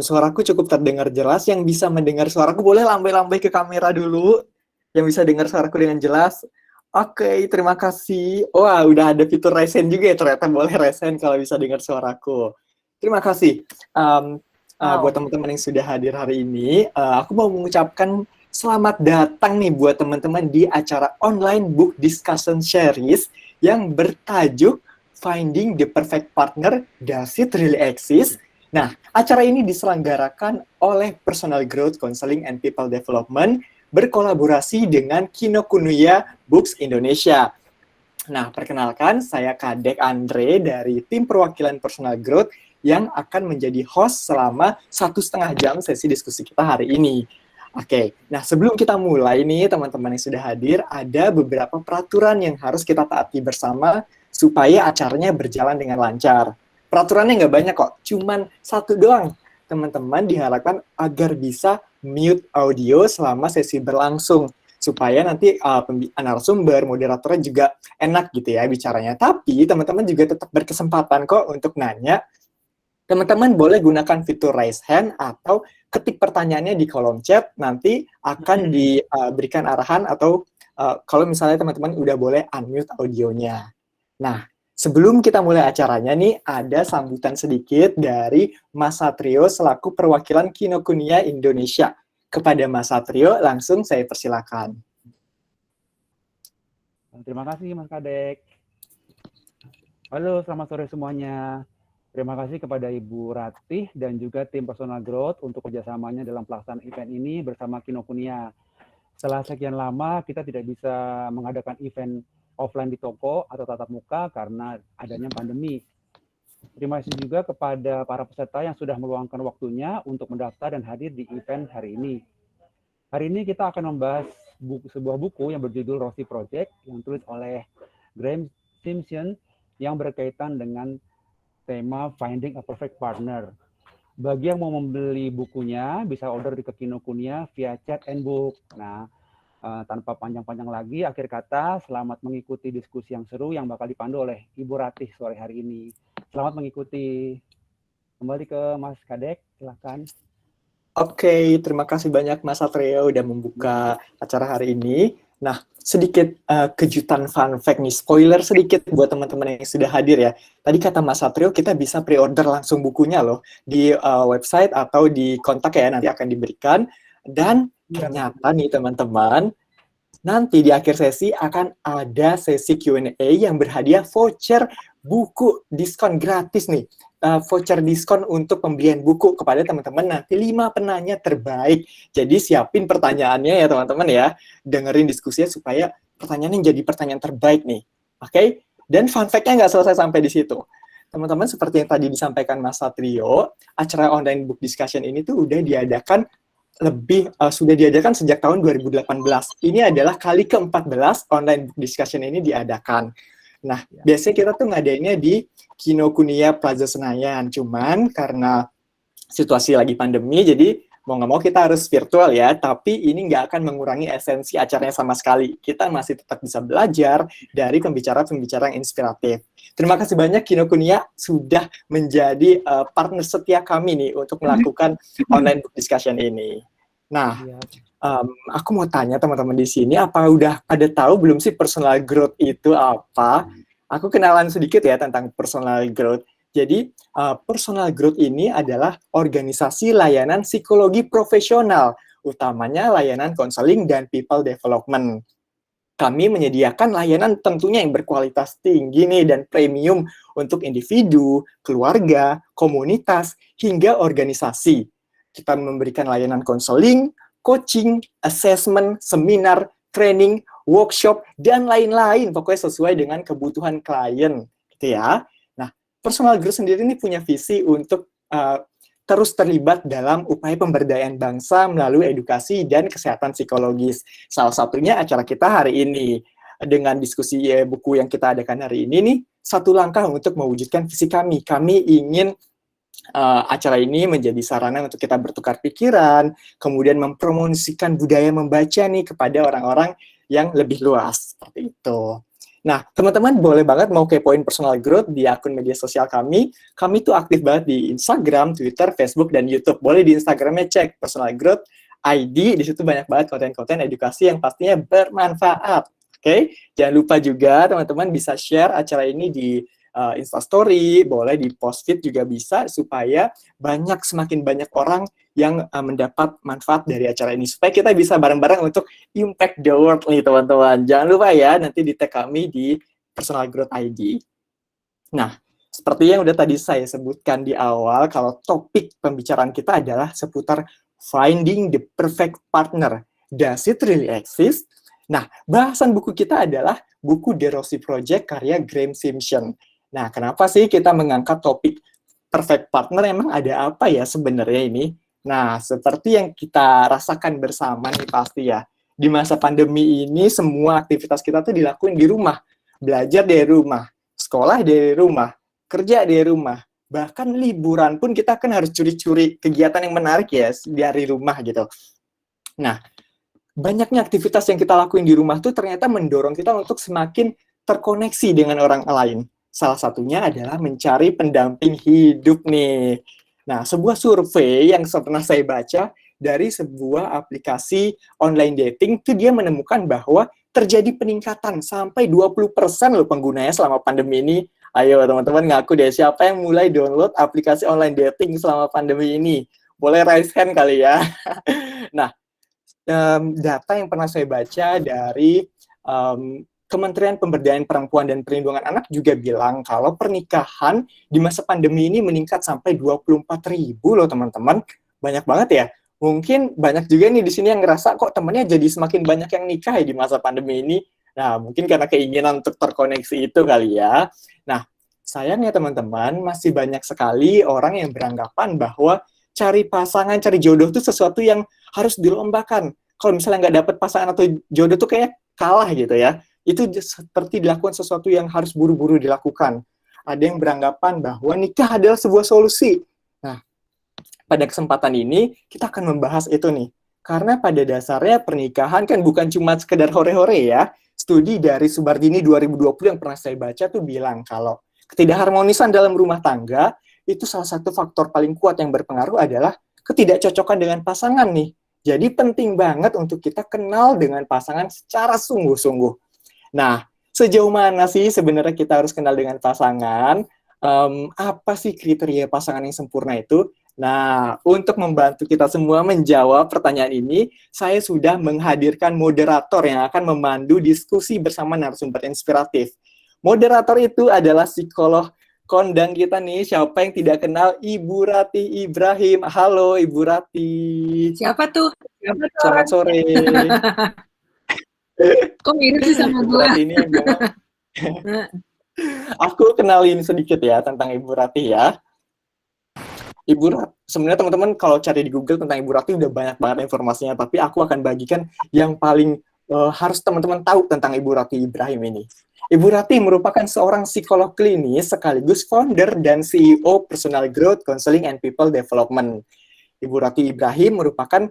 Suaraku cukup terdengar jelas. Yang bisa mendengar suaraku boleh lambai-lambai ke kamera dulu. Yang bisa dengar suaraku dengan jelas. Oke, terima kasih. Wah, udah ada fitur resen juga ya, ternyata boleh resen kalau bisa dengar suaraku. Terima kasih. Um, buat Wow. teman-teman yang sudah hadir hari ini, aku mau mengucapkan selamat datang nih buat teman-teman di acara online book discussion series yang bertajuk Finding the Perfect Partner, Does It Really Exist? Nah, acara ini diselenggarakan oleh Personal Growth Counseling and People Development berkolaborasi dengan Kinokuniya Books Indonesia. Nah, perkenalkan, saya Kadek Andre dari tim perwakilan Personal Growth yang akan menjadi host selama 1,5 jam sesi diskusi kita hari ini. Oke, nah sebelum kita mulai nih teman-teman yang sudah hadir, ada beberapa peraturan yang harus kita taati bersama supaya acaranya berjalan dengan lancar. Peraturannya nggak banyak kok, cuman satu doang. Teman-teman diharapkan agar bisa mute audio selama sesi berlangsung supaya nanti narasumber, moderatornya juga enak gitu ya bicaranya. Tapi teman-teman juga tetap berkesempatan kok untuk nanya. Teman-teman boleh gunakan fitur raise hand atau ketik pertanyaannya di kolom chat, nanti akan diberikan arahan atau kalau misalnya teman-teman udah boleh unmute audionya. Nah, sebelum kita mulai acaranya nih, ada sambutan sedikit dari Mas Satrio selaku perwakilan Kinokuniya Indonesia. Kepada Mas Satrio, langsung saya persilakan. Terima kasih Mas Kadek. Halo, selamat sore semuanya. Terima kasih kepada Ibu Ratih dan juga tim Personal Growth untuk kerjasamanya dalam pelaksanaan event ini bersama Kinokuniya. Setelah sekian lama kita tidak bisa mengadakan event offline di toko atau tatap muka karena adanya pandemi. Terima kasih juga kepada para peserta yang sudah meluangkan waktunya untuk mendaftar dan hadir di event hari ini. Hari ini kita akan membahas sebuah buku yang berjudul Rosie Project yang ditulis oleh Graham Simpson yang berkaitan dengan tema Finding a Perfect Partner. Bagi yang mau membeli bukunya, bisa order di Kinokuniya via chat and book. Nah, tanpa panjang-panjang lagi, akhir kata, selamat mengikuti diskusi yang seru yang bakal dipandu oleh Ibu Ratih sore hari ini. Selamat mengikuti. Kembali ke Mas Kadek, silakan. Oke, terima kasih banyak Mas Satrio udah membuka acara hari ini. Nah, sedikit kejutan fun fact nih, spoiler sedikit buat teman-teman yang sudah hadir ya. Tadi kata Mas Satrio, kita bisa pre-order langsung bukunya loh di website atau di kontak ya, nanti akan diberikan. Dan ternyata nih teman-teman, nanti di akhir sesi akan ada sesi Q&A yang berhadiah voucher buku diskon gratis nih. Voucher diskon untuk pembelian buku kepada teman-teman nanti 5 penanya terbaik. Jadi siapin pertanyaannya ya teman-teman ya. Dengerin diskusinya supaya pertanyaannya jadi pertanyaan terbaik nih. Oke? Dan fun fact-nya nggak selesai sampai di situ. Teman-teman, seperti yang tadi disampaikan Mas Satrio, acara online book discussion ini tuh udah diadakan sudah diadakan sejak tahun 2018. Ini adalah kali ke-14 online book discussion ini diadakan. Nah, biasanya kita tuh ngadainnya di Kinokuniya Plaza Senayan. Cuman karena situasi lagi pandemi, jadi mau nggak mau kita harus virtual ya, tapi ini nggak akan mengurangi esensi acaranya sama sekali. Kita masih tetap bisa belajar dari pembicara-pembicara yang inspiratif. Terima kasih banyak Kinokuniya sudah menjadi partner setia kami nih untuk melakukan online book discussion ini. Nah, aku mau tanya teman-teman di sini, apa udah pada tahu belum sih personal growth itu apa? Aku kenalan sedikit ya tentang personal growth. Jadi, personal growth ini adalah organisasi layanan psikologi profesional, utamanya layanan konseling dan people development. Kami menyediakan layanan tentunya yang berkualitas tinggi nih dan premium untuk individu, keluarga, komunitas, hingga organisasi. Kita memberikan layanan konseling, coaching, assessment, seminar, training, workshop, dan lain-lain. Pokoknya sesuai dengan kebutuhan klien. Gitu ya. Nah, Personal Growth sendiri ini punya visi untuk terus terlibat dalam upaya pemberdayaan bangsa melalui edukasi dan kesehatan psikologis. Salah satunya acara kita hari ini. Dengan diskusi buku yang kita adakan hari ini nih, satu langkah untuk mewujudkan visi kami. Kami ingin acara ini menjadi sarana untuk kita bertukar pikiran, kemudian mempromosikan budaya membaca nih kepada orang-orang yang lebih luas. Seperti itu. Nah, teman-teman boleh banget mau kepoin personal growth di akun media sosial kami. Kami tuh aktif banget di Instagram, Twitter, Facebook, dan YouTube. Boleh di Instagramnya cek personal growth ID, di situ banyak banget konten-konten edukasi yang pastinya bermanfaat. Oke, jangan lupa juga teman-teman bisa share acara ini di Instastory, boleh di post feed juga bisa, supaya semakin banyak orang yang mendapat manfaat dari acara ini, supaya kita bisa bareng-bareng untuk impact the world nih teman-teman. Jangan lupa ya, nanti di tag kami di Personal Growth ID. Nah, seperti yang udah tadi saya sebutkan di awal, kalau topik pembicaraan kita adalah seputar finding the perfect partner. Does it really exist? Nah, bahasan buku kita adalah buku The Rossi Project karya Graham Simpson. Nah, kenapa sih kita mengangkat topik perfect partner? Emang ada apa ya sebenarnya ini? Nah, seperti yang kita rasakan bersama nih pasti ya, di masa pandemi ini semua aktivitas kita tuh dilakuin di rumah. Belajar dari rumah, sekolah dari rumah, kerja dari rumah, bahkan liburan pun kita kan harus curi-curi kegiatan yang menarik ya dari rumah gitu. Nah, banyaknya aktivitas yang kita lakuin di rumah tuh ternyata mendorong kita untuk semakin terkoneksi dengan orang lain. Salah satunya adalah mencari pendamping hidup nih. Nah, sebuah survei yang pernah saya baca dari sebuah aplikasi online dating, itu dia menemukan bahwa terjadi peningkatan sampai 20% loh penggunanya selama pandemi ini. Ayo teman-teman ngaku deh, siapa yang mulai download aplikasi online dating selama pandemi ini? Boleh raise hand kali ya. Nah, data yang pernah saya baca dari Kementerian Pemberdayaan Perempuan dan Perlindungan Anak juga bilang kalau pernikahan di masa pandemi ini meningkat sampai 24.000 loh teman-teman. Banyak banget ya. Mungkin banyak juga nih di sini yang ngerasa kok temennya jadi semakin banyak yang nikah ya di masa pandemi ini. Nah, mungkin karena keinginan untuk terkoneksi itu kali ya. Nah, sayangnya teman-teman, masih banyak sekali orang yang beranggapan bahwa cari pasangan, cari jodoh itu sesuatu yang harus dilombakan. Kalau misalnya nggak dapet pasangan atau jodoh tuh kayak kalah gitu ya. Itu seperti dilakukan sesuatu yang harus buru-buru dilakukan. Ada yang beranggapan bahwa nikah adalah sebuah solusi. Nah, pada kesempatan ini kita akan membahas itu nih. Karena pada dasarnya pernikahan kan bukan cuma sekedar hore-hore ya. Studi dari Subardini 2020 yang pernah saya baca tuh bilang kalau ketidakharmonisan dalam rumah tangga itu salah satu faktor paling kuat yang berpengaruh adalah ketidakcocokan dengan pasangan nih. Jadi penting banget untuk kita kenal dengan pasangan secara sungguh-sungguh. Nah, sejauh mana sih sebenarnya kita harus kenal dengan pasangan? Apa sih kriteria pasangan yang sempurna itu? Nah, untuk membantu kita semua menjawab pertanyaan ini, saya sudah menghadirkan moderator yang akan memandu diskusi bersama narasumber inspiratif. Moderator itu adalah psikolog kondang kita nih, siapa yang tidak kenal Ibu Rati Ibrahim. Halo Ibu Rati. Siapa tuh? Siapa tuh? Selamat sore. Kok mirip sih sama Ibu gue? Rati ini memang aku kenalin sedikit ya tentang Ibu Rati ya. Ibu Rati, sebenarnya teman-teman kalau cari di Google tentang Ibu Rati udah banyak banget informasinya, tapi aku akan bagikan yang paling harus teman-teman tahu tentang Ibu Rati Ibrahim ini. Ibu Rati merupakan seorang psikolog klinis sekaligus founder dan CEO Personal Growth Counseling and People Development. Ibu Rati Ibrahim merupakan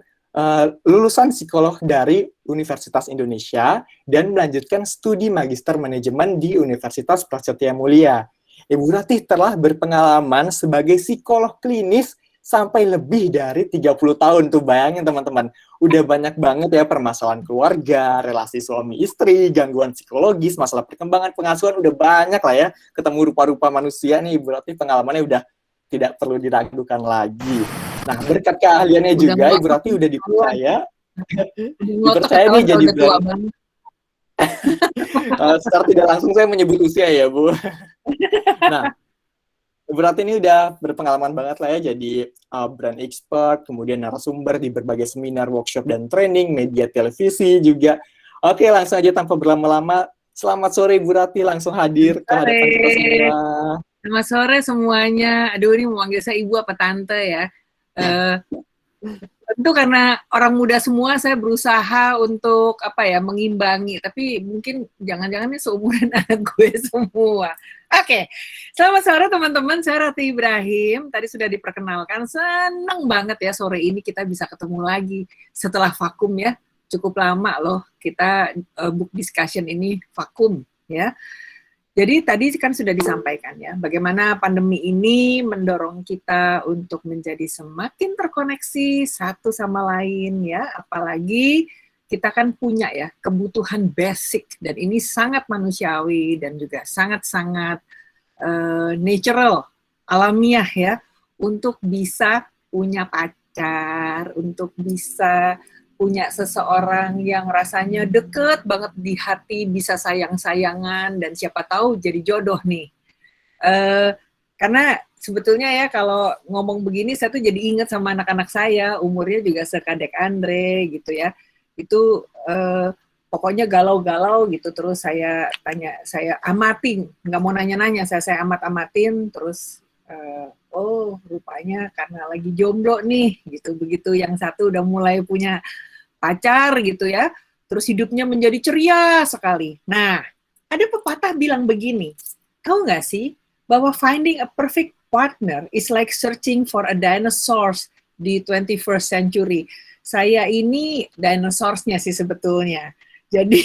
lulusan psikolog dari Universitas Indonesia dan melanjutkan studi magister manajemen di Universitas Prasetya Mulia. Ibu Rati telah berpengalaman sebagai psikolog klinis sampai lebih dari 30 tahun. Tuh bayangin teman-teman, udah banyak banget ya permasalahan keluarga, relasi suami istri, gangguan psikologis, masalah perkembangan pengasuhan, udah banyak lah ya. Ketemu rupa-rupa manusia nih, Ibu Rati pengalamannya udah tidak perlu diragukan lagi. Nah, berkat keahliannya juga, Ibu Rati udah dipercaya nih jadi brand. Secara tidak langsung saya menyebut usia ya, Bu. Nah, Ibu Rati ini udah berpengalaman banget lah ya jadi brand expert, kemudian narasumber di berbagai seminar, workshop, dan training, media televisi juga. Oke, langsung aja tanpa berlama-lama. Selamat sore Ibu Rati, langsung hadir ke hadapan kita semua. Selamat sore semuanya. Aduh, ini mau manggil saya ibu apa tante ya. Tentu karena orang muda semua saya berusaha untuk mengimbangi, tapi mungkin jangan-jangan ini seumuran anak gue semua. Oke, selamat sore teman-teman, saya Rati Ibrahim. Tadi sudah diperkenalkan, senang banget ya sore ini kita bisa ketemu lagi setelah vakum ya. Cukup lama loh kita book discussion ini vakum. ya. Jadi tadi kan sudah disampaikan ya, bagaimana pandemi ini mendorong kita untuk menjadi semakin terkoneksi satu sama lain ya, apalagi kita kan punya ya kebutuhan basic dan ini sangat manusiawi dan juga sangat-sangat natural, alamiah ya, untuk bisa punya pacar, untuk bisa punya seseorang yang rasanya deket banget di hati, bisa sayang-sayangan, dan siapa tahu jadi jodoh nih. Karena sebetulnya ya kalau ngomong begini, saya tuh jadi ingat sama anak-anak saya, umurnya juga sekadek Andre gitu ya. Itu pokoknya galau-galau gitu, terus saya tanya, saya amatin, nggak mau nanya-nanya, saya amat-amatin, terus oh rupanya karena lagi jomblo nih gitu, begitu yang satu udah mulai punya pacar gitu ya, terus hidupnya menjadi ceria sekali. Nah, ada pepatah bilang begini, tahu nggak sih bahwa finding a perfect partner is like searching for a dinosaurs di 21st century. Saya ini dinosaurusnya sih sebetulnya. Jadi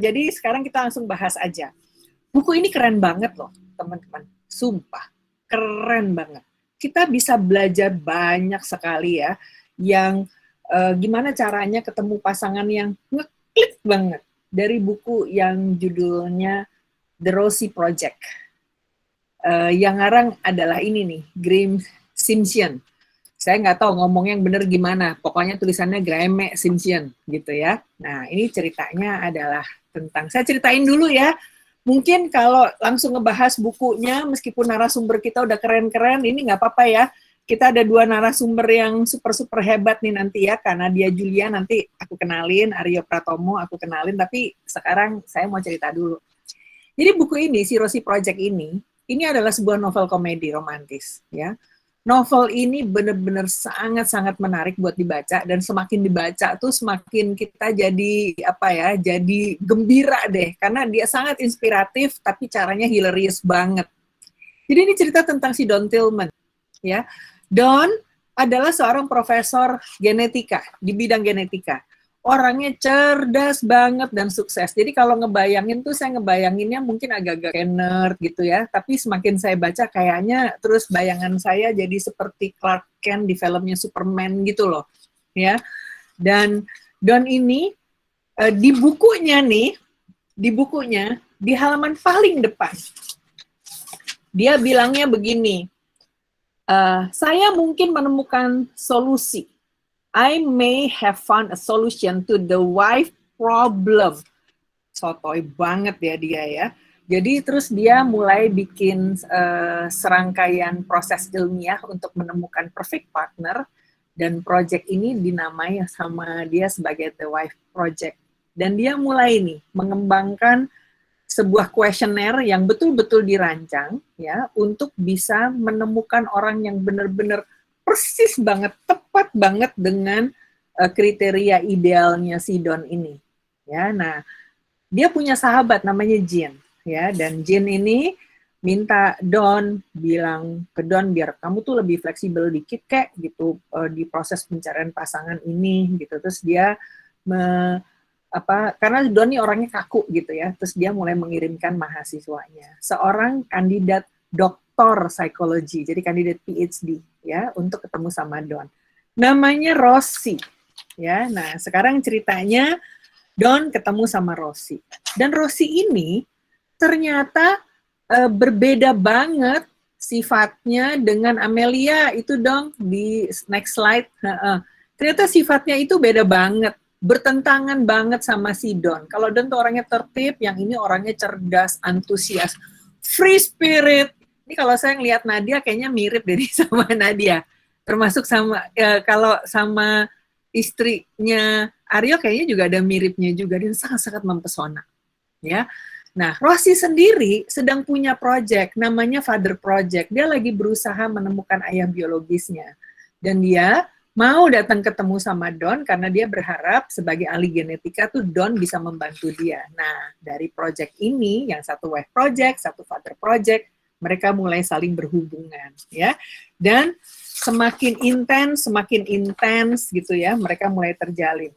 jadi sekarang kita langsung bahas aja. Buku ini keren banget loh, teman-teman. Sumpah, keren banget. Kita bisa belajar banyak sekali ya, yang gimana caranya ketemu pasangan yang ngeklik banget. Dari buku yang judulnya The Rosie Project. Yang ngarang adalah ini nih, Graeme Simsion. Saya nggak tahu ngomongnya yang bener gimana, pokoknya tulisannya Graeme Simsion gitu ya. Nah ini ceritanya adalah tentang, saya ceritain dulu ya, mungkin kalau langsung ngebahas bukunya, meskipun narasumber kita udah keren-keren, ini nggak apa-apa ya. Kita ada 2 narasumber yang super-super hebat nih nanti ya, karena dia Julia nanti aku kenalin, Aryo Pratomo aku kenalin, tapi sekarang saya mau cerita dulu. Jadi buku ini, si Rosie Project ini adalah sebuah novel komedi romantis ya. Novel ini benar-benar sangat-sangat menarik buat dibaca, dan semakin dibaca tuh semakin kita jadi apa ya, jadi gembira deh, karena dia sangat inspiratif tapi caranya hilarious banget. Jadi ini cerita tentang si Don Tillman ya. Don adalah seorang profesor genetika di bidang genetika. Orangnya cerdas banget dan sukses. Jadi kalau ngebayangin tuh, saya ngebayanginnya mungkin agak-agak nerd gitu ya. Tapi semakin saya baca kayaknya terus bayangan saya jadi seperti Clark Kent di filmnya Superman gitu loh. Ya. Dan Don ini di bukunya nih, di halaman paling depan, dia bilangnya begini, saya mungkin menemukan solusi. I may have found a solution to the wife problem. Sotoy banget ya dia ya. Jadi terus dia mulai bikin serangkaian proses ilmiah untuk menemukan perfect partner, dan project ini dinamai sama dia sebagai The Wife Project. Dan dia mulai nih mengembangkan sebuah kuesioner yang betul-betul dirancang ya untuk bisa menemukan orang yang benar-benar persis banget, tepat banget dengan kriteria idealnya si Don ini. Ya, nah dia punya sahabat namanya Jean, ya, dan Jean ini minta Don, bilang ke Don biar kamu tuh lebih fleksibel dikit kek gitu di proses pencarian pasangan ini gitu. Terus dia karena Don ini orangnya kaku gitu ya, terus dia mulai mengirimkan mahasiswanya, seorang kandidat doktor psikologi, jadi kandidat PhD ya, untuk ketemu sama Don. Namanya Rosie ya. Nah, sekarang ceritanya Don ketemu sama Rosie. Dan Rosie ini ternyata berbeda banget sifatnya dengan Amelia itu dong di next slide. Ternyata sifatnya itu beda banget, bertentangan banget sama si Don. Kalau Don tuh orangnya tertib, yang ini orangnya cerdas, antusias, free spirit. Ini kalau saya ngelihat Nadia kayaknya mirip dari sama Nadia. Termasuk sama kalau sama istrinya Aryo kayaknya juga ada miripnya juga, dan sangat-sangat mempesona. Ya. Nah, Rosie sendiri sedang punya project namanya Father Project. Dia lagi berusaha menemukan ayah biologisnya. Dan dia mau datang ketemu sama Don karena dia berharap sebagai ahli genetika tuh Don bisa membantu dia. Nah, dari project ini, yang satu Wife Project, satu Father Project, mereka mulai saling berhubungan ya. Dan semakin intens gitu ya, mereka mulai terjalin.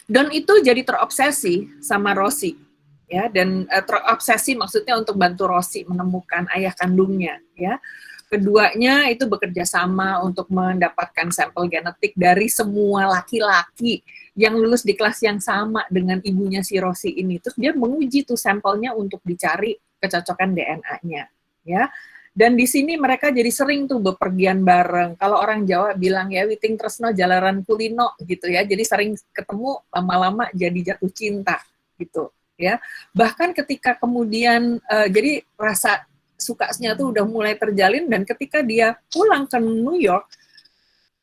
Don itu jadi terobsesi sama Rosie, ya, dan terobsesi maksudnya untuk bantu Rosie menemukan ayah kandungnya, ya. Keduanya itu bekerja sama untuk mendapatkan sampel genetik dari semua laki-laki yang lulus di kelas yang sama dengan ibunya si Rosie ini. Terus dia menguji tuh sampelnya untuk dicari kecocokan DNA-nya, ya. Dan di sini mereka jadi sering tuh bepergian bareng. Kalau orang Jawa bilang ya, witing tresno jalaran kulino gitu ya. Jadi sering ketemu, lama-lama jadi jatuh cinta gitu ya. Bahkan ketika kemudian jadi rasa sukanya tuh udah mulai terjalin, dan ketika dia pulang ke New York,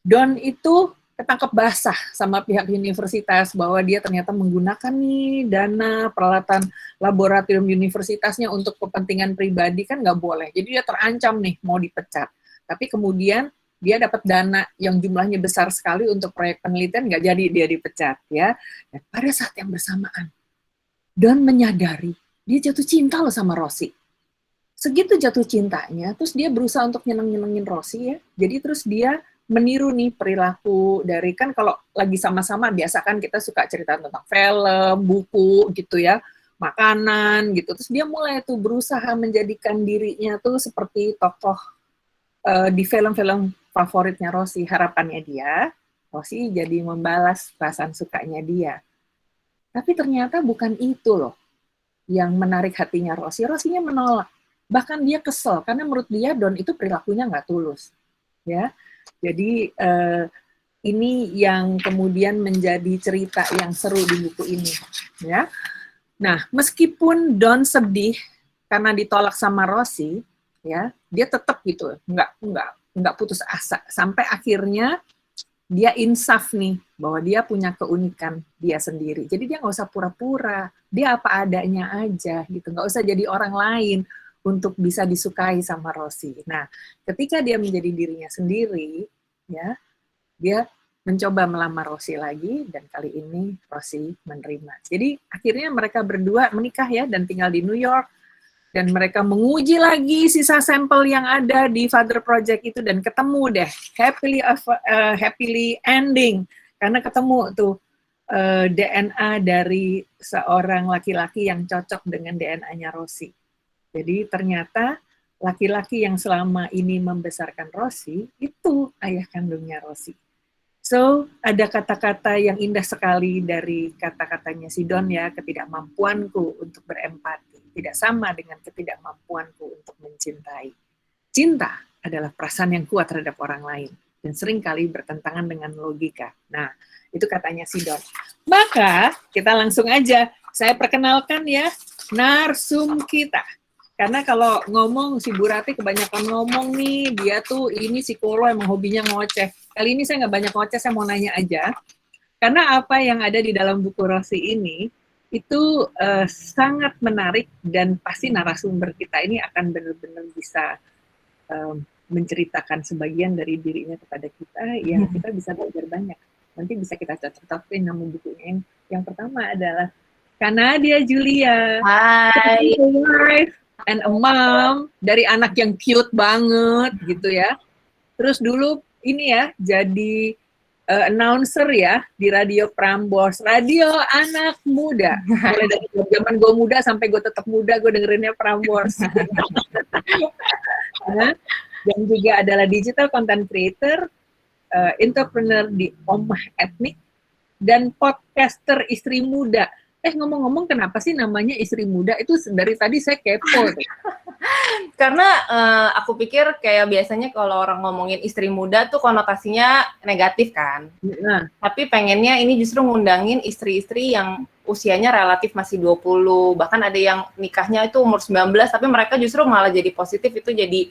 Don itu ketangkep basah sama pihak universitas bahwa dia ternyata menggunakan nih dana peralatan laboratorium universitasnya untuk kepentingan pribadi, kan nggak boleh. Jadi dia terancam nih mau dipecat. Tapi kemudian dia dapat dana yang jumlahnya besar sekali untuk proyek penelitian, nggak jadi dia dipecat ya. Dan pada saat yang bersamaan, Don menyadari dia jatuh cinta loh sama Rosie. Segitu jatuh cintanya, terus dia berusaha untuk nyeneng-nyenengin Rosie ya. Jadi terus dia meniru nih perilaku dari, kan kalau lagi sama-sama biasa kan kita suka cerita tentang film, buku gitu ya, makanan gitu. Terus dia mulai tuh berusaha menjadikan dirinya tuh seperti tokoh di film-film favoritnya Rosie. Harapannya dia, Rosie jadi membalas perasaan sukanya dia. Tapi ternyata bukan itu loh yang menarik hatinya Rosie. Rosie-nya menolak. Bahkan dia kesel karena menurut dia Don itu perilakunya nggak tulus, ya. Jadi ini yang kemudian menjadi cerita yang seru di buku ini, ya. Nah, meskipun Don sedih karena ditolak sama Rosie, ya, dia tetap gitu, nggak putus asa sampai akhirnya dia insaf nih bahwa dia punya keunikan dia sendiri. Jadi dia nggak usah pura-pura, dia apa adanya aja gitu, nggak usah jadi orang lain untuk bisa disukai sama Rosie. Nah, ketika dia menjadi dirinya sendiri, ya, dia mencoba melamar Rosie lagi, dan kali ini Rosie menerima. Jadi akhirnya mereka berdua menikah ya, dan tinggal di New York, dan mereka menguji lagi sisa sampel yang ada di Father Project itu, dan ketemu deh, happily ending, karena ketemu tuh DNA dari seorang laki-laki yang cocok dengan DNA-nya Rosie. Jadi ternyata laki-laki yang selama ini membesarkan Rosie itu ayah kandungnya Rosie. So, ada kata-kata yang indah sekali dari kata-katanya si Don ya, ketidakmampuanku untuk berempati tidak sama dengan ketidakmampuanku untuk mencintai. Cinta adalah perasaan yang kuat terhadap orang lain dan seringkali bertentangan dengan logika. Nah, itu katanya si Don. Maka kita langsung aja, saya perkenalkan ya narsum kita. Karena kalau ngomong, si Bu Rati kebanyakan ngomong nih, dia tuh ini psikolog emang hobinya ngoceh. Kali ini saya nggak banyak ngoceh, saya mau nanya aja. Karena apa yang ada di dalam buku Rosie ini, itu sangat menarik, dan pasti narasumber kita ini akan benar-benar bisa menceritakan sebagian dari dirinya kepada kita, yang kita bisa belajar banyak. Nanti bisa kita cocok-cocokin nama bukunya. Yang pertama adalah Kanadia Julia. Hai. And a mom, dari anak yang cute banget gitu ya. Terus dulu ini ya, jadi announcer ya di Radio Prambors, radio anak muda. Mulai dari zaman gue muda sampai gue tetap muda, gue dengerinnya Prambors. Dan juga adalah digital content creator, entrepreneur di Omah Etnik, dan podcaster istri muda. Ngomong-ngomong, kenapa sih namanya istri muda? Itu dari tadi saya kepo. Karena aku pikir kayak biasanya kalau orang ngomongin istri muda tuh konotasinya negatif kan. Nah. Tapi pengennya ini justru ngundangin istri-istri yang usianya relatif masih 20, bahkan ada yang nikahnya itu umur 19, tapi mereka justru malah jadi positif, itu jadi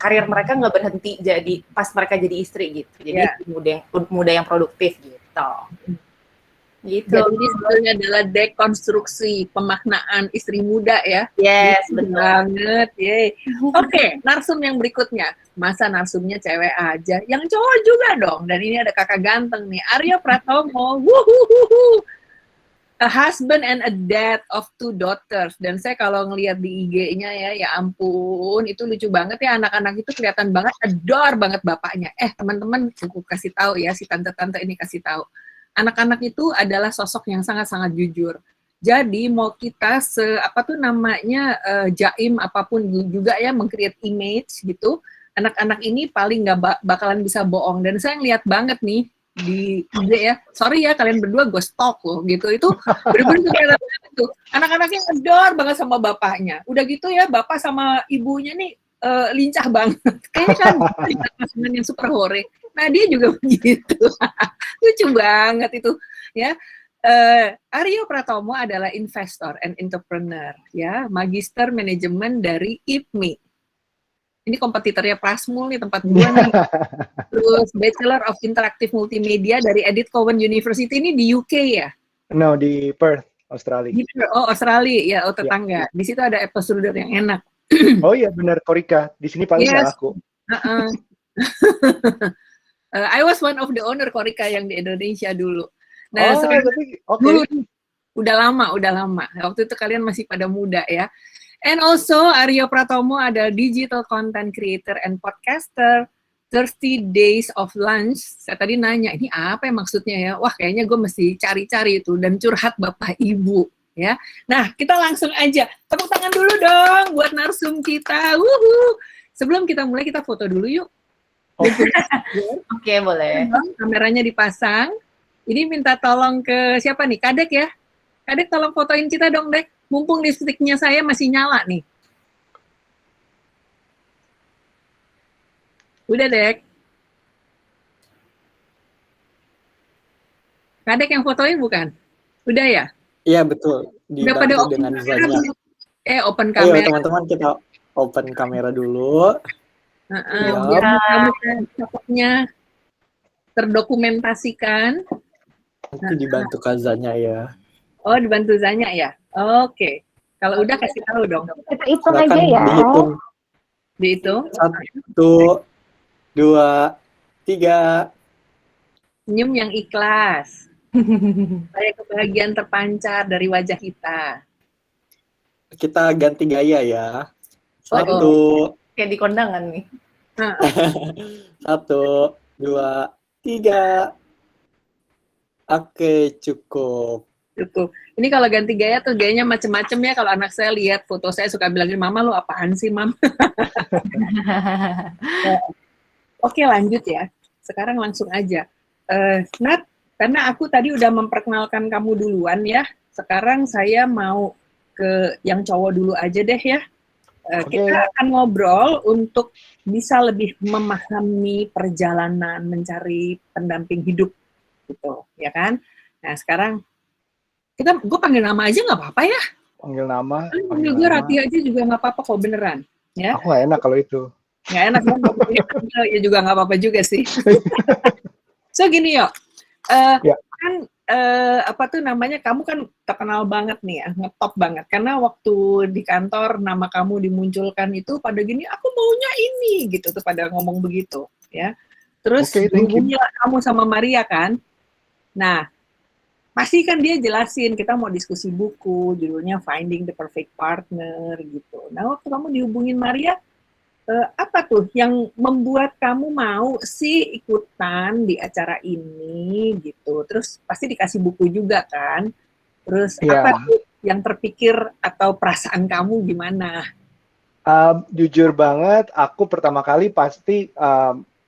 karir mereka nggak berhenti jadi pas mereka jadi istri gitu. Jadi muda yang produktif gitu. Gitu. Jadi ini sebetulnya adalah dekonstruksi pemaknaan istri muda ya. Yes, betul banget. Oke, narsum yang berikutnya. Masa narsumnya cewek aja? Yang cowok juga dong. Dan ini ada kakak ganteng nih, Aryo Pratomo. Wuhuhuhu. A husband and a dad of 2 daughters. Dan saya kalau ngelihat di IG-nya ya ampun, itu lucu banget ya, anak-anak itu kelihatan banget adore banget bapaknya. Teman-teman, aku kasih tahu ya, si tante-tante ini kasih tahu. anak-anak itu adalah sosok yang sangat-sangat jujur. Jadi mau kita jaim apapun juga ya, meng-create image gitu, anak-anak ini paling nggak bakalan bisa bohong. Dan saya ngeliat banget nih di IG ya, sorry ya kalian berdua gue stalk loh gitu, itu bener-bener kelihatan banget tuh, anak-anaknya adore banget sama bapaknya. Udah gitu ya, bapak sama ibunya nih lincah banget, kayaknya kan pasangan yang super hore. Nah dia juga begitu, lucu banget itu ya. Aryo Pratomo adalah investor and entrepreneur, ya, magister manajemen dari IPMI. Ini kompetitornya Prasmul nih, tempat gua nih. Terus Bachelor of Interactive Multimedia dari Edith Cowan University, ini di UK ya? No, di Perth, Australia. Oh, Australia, ya, tetangga. Di situ ada apple strudel yang enak. Oh iya, benar, Korika. Di sini paling nggak laku. I was one of the owner Korika yang di Indonesia dulu. Nah, dulu udah lama. Waktu itu kalian masih pada muda ya. And also Aryo Pratomo ada digital content creator and podcaster. 30 Days of Lunch. Saya tadi nanya, ini apa ya maksudnya ya? Wah, kayaknya gue mesti cari-cari itu dan curhat Bapak Ibu ya. Nah, kita langsung aja. Tepuk tangan dulu dong buat narsum kita. Wuhu. Sebelum kita mulai, kita foto dulu yuk. Oke, boleh. Kameranya dipasang. Ini minta tolong ke siapa nih? Kadek ya? Kadek tolong fotoin kita dong, Dek. Mumpung listriknya saya masih nyala nih. Udah, Dek. Kadek yang fotoin bukan? Udah ya? Iya, betul. Udah pada open dengan kamera. Ayo Open kamera. teman-teman, kita open kamera dulu. Biar cocoknya terdokumentasikan. Nanti dibantu Kazanya ya. Oh, dibantu Zanya ya? Oke. Kalau udah kasih tahu dong. Kita hitung Silakan aja ya. Dihitung. 1, 2, 3. Senyum yang ikhlas. Supaya kebahagiaan terpancar dari wajah kita. Kita ganti gaya ya. 1, Kayak di kondangan nih. 1, 2, 3. Oke, cukup. Cukup. Ini kalau ganti gaya tuh gayanya macem-macem ya. Kalau anak saya lihat foto saya suka bilangin, Mama lu apaan sih, Mam? Oke, lanjut ya. Sekarang langsung aja. Nat, karena aku tadi udah memperkenalkan kamu duluan ya. Sekarang saya mau ke yang cowok dulu aja deh ya. Kita akan ngobrol untuk bisa lebih memahami perjalanan mencari pendamping hidup gitu, ya kan? Nah sekarang gue panggil nama aja nggak apa-apa ya? Panggil nama. Panggil gue Rati aja juga nggak apa-apa kok, beneran. Ya? Aku nggak enak kalau itu. Nggak enak kan? Ya juga nggak apa-apa juga sih. So gini yuk, kan kamu kan terkenal banget nih ya, ngetop banget. Karena waktu di kantor nama kamu dimunculkan itu pada gini, aku maunya ini gitu tuh, pada ngomong begitu ya. Terus hubungilah kamu sama Maria kan. Nah, pasti kan dia jelasin kita mau diskusi buku, judulnya Finding the Perfect Partner gitu. Nah, waktu kamu dihubungin Maria, apa tuh yang membuat kamu mau sih ikutan di acara ini gitu? Terus pasti dikasih buku juga kan? Terus apa tuh yang terpikir atau perasaan kamu gimana? Jujur banget, aku pertama kali pasti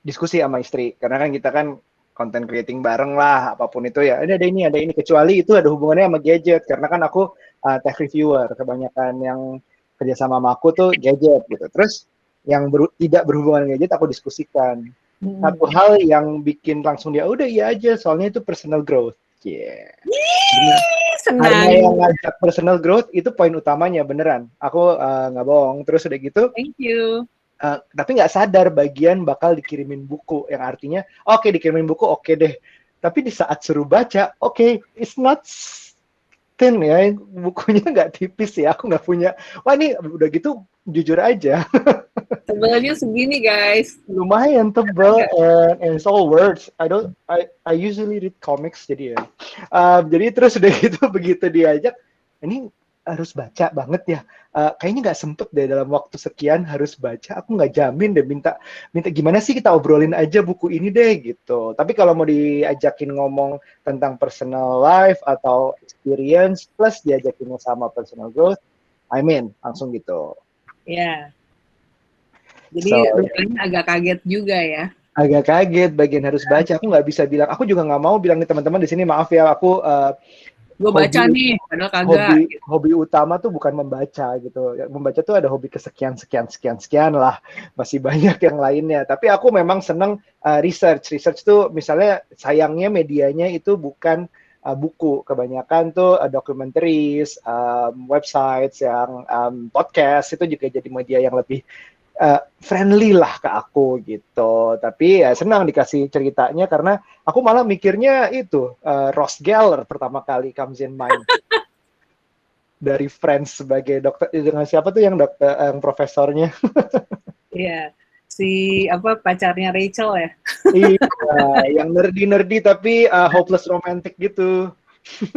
diskusi sama istri, karena kan kita kan content creating bareng lah, apapun itu ya. Ada ini. Kecuali itu ada hubungannya sama gadget, karena kan aku tech reviewer, kebanyakan yang kerja sama aku tuh gadget gitu. Terus yang tidak berhubungan dengan gadget aku diskusikan. Satu hal yang bikin langsung dia udah iya aja, soalnya itu personal growth. Karena yang ngajak personal growth itu poin utamanya, beneran. Aku nggak bohong. Terus udah gitu. Thank you. Tapi nggak sadar bagian bakal dikirimin buku, yang artinya oke, dikirimin buku oke deh, tapi di saat suruh baca it's not thin ya, bukunya nggak tipis ya, aku nggak punya. Wah ini udah gitu jujur aja tebalnya segini guys, lumayan tebal, and it's all words. I usually read comics jadi ya, jadi terus udah gitu begitu diajak ini harus baca banget ya. Kayaknya nggak sempet deh dalam waktu sekian harus baca. Aku nggak jamin deh, minta gimana sih kita obrolin aja buku ini deh gitu. Tapi kalau mau diajakin ngomong tentang personal life atau experience plus diajakin sama personal growth, langsung gitu. Ya. Jadi So, rupanya agak kaget juga ya. agak kaget bagian harus baca. Aku nggak bisa bilang, aku juga nggak mau bilang nih teman-teman di sini, maaf ya, aku Gue baca nih, padahal kagak. hobi utama tuh bukan membaca gitu. Membaca tuh ada hobi kesekian sekian lah. Masih banyak yang lainnya. Tapi aku memang seneng research. Research tuh misalnya sayangnya medianya itu bukan buku. Kebanyakan tuh documentaries, websites, yang podcast itu juga jadi media yang lebih friendly lah ke aku gitu. Tapi ya senang dikasih ceritanya karena aku malah mikirnya itu Ross Geller pertama kali comes in mind. Dari Friends sebagai dokter, dengan siapa tuh yang dokter, yang profesornya? Iya, si pacarnya Rachel ya. Iya, yang nerdy tapi hopeless romantic gitu.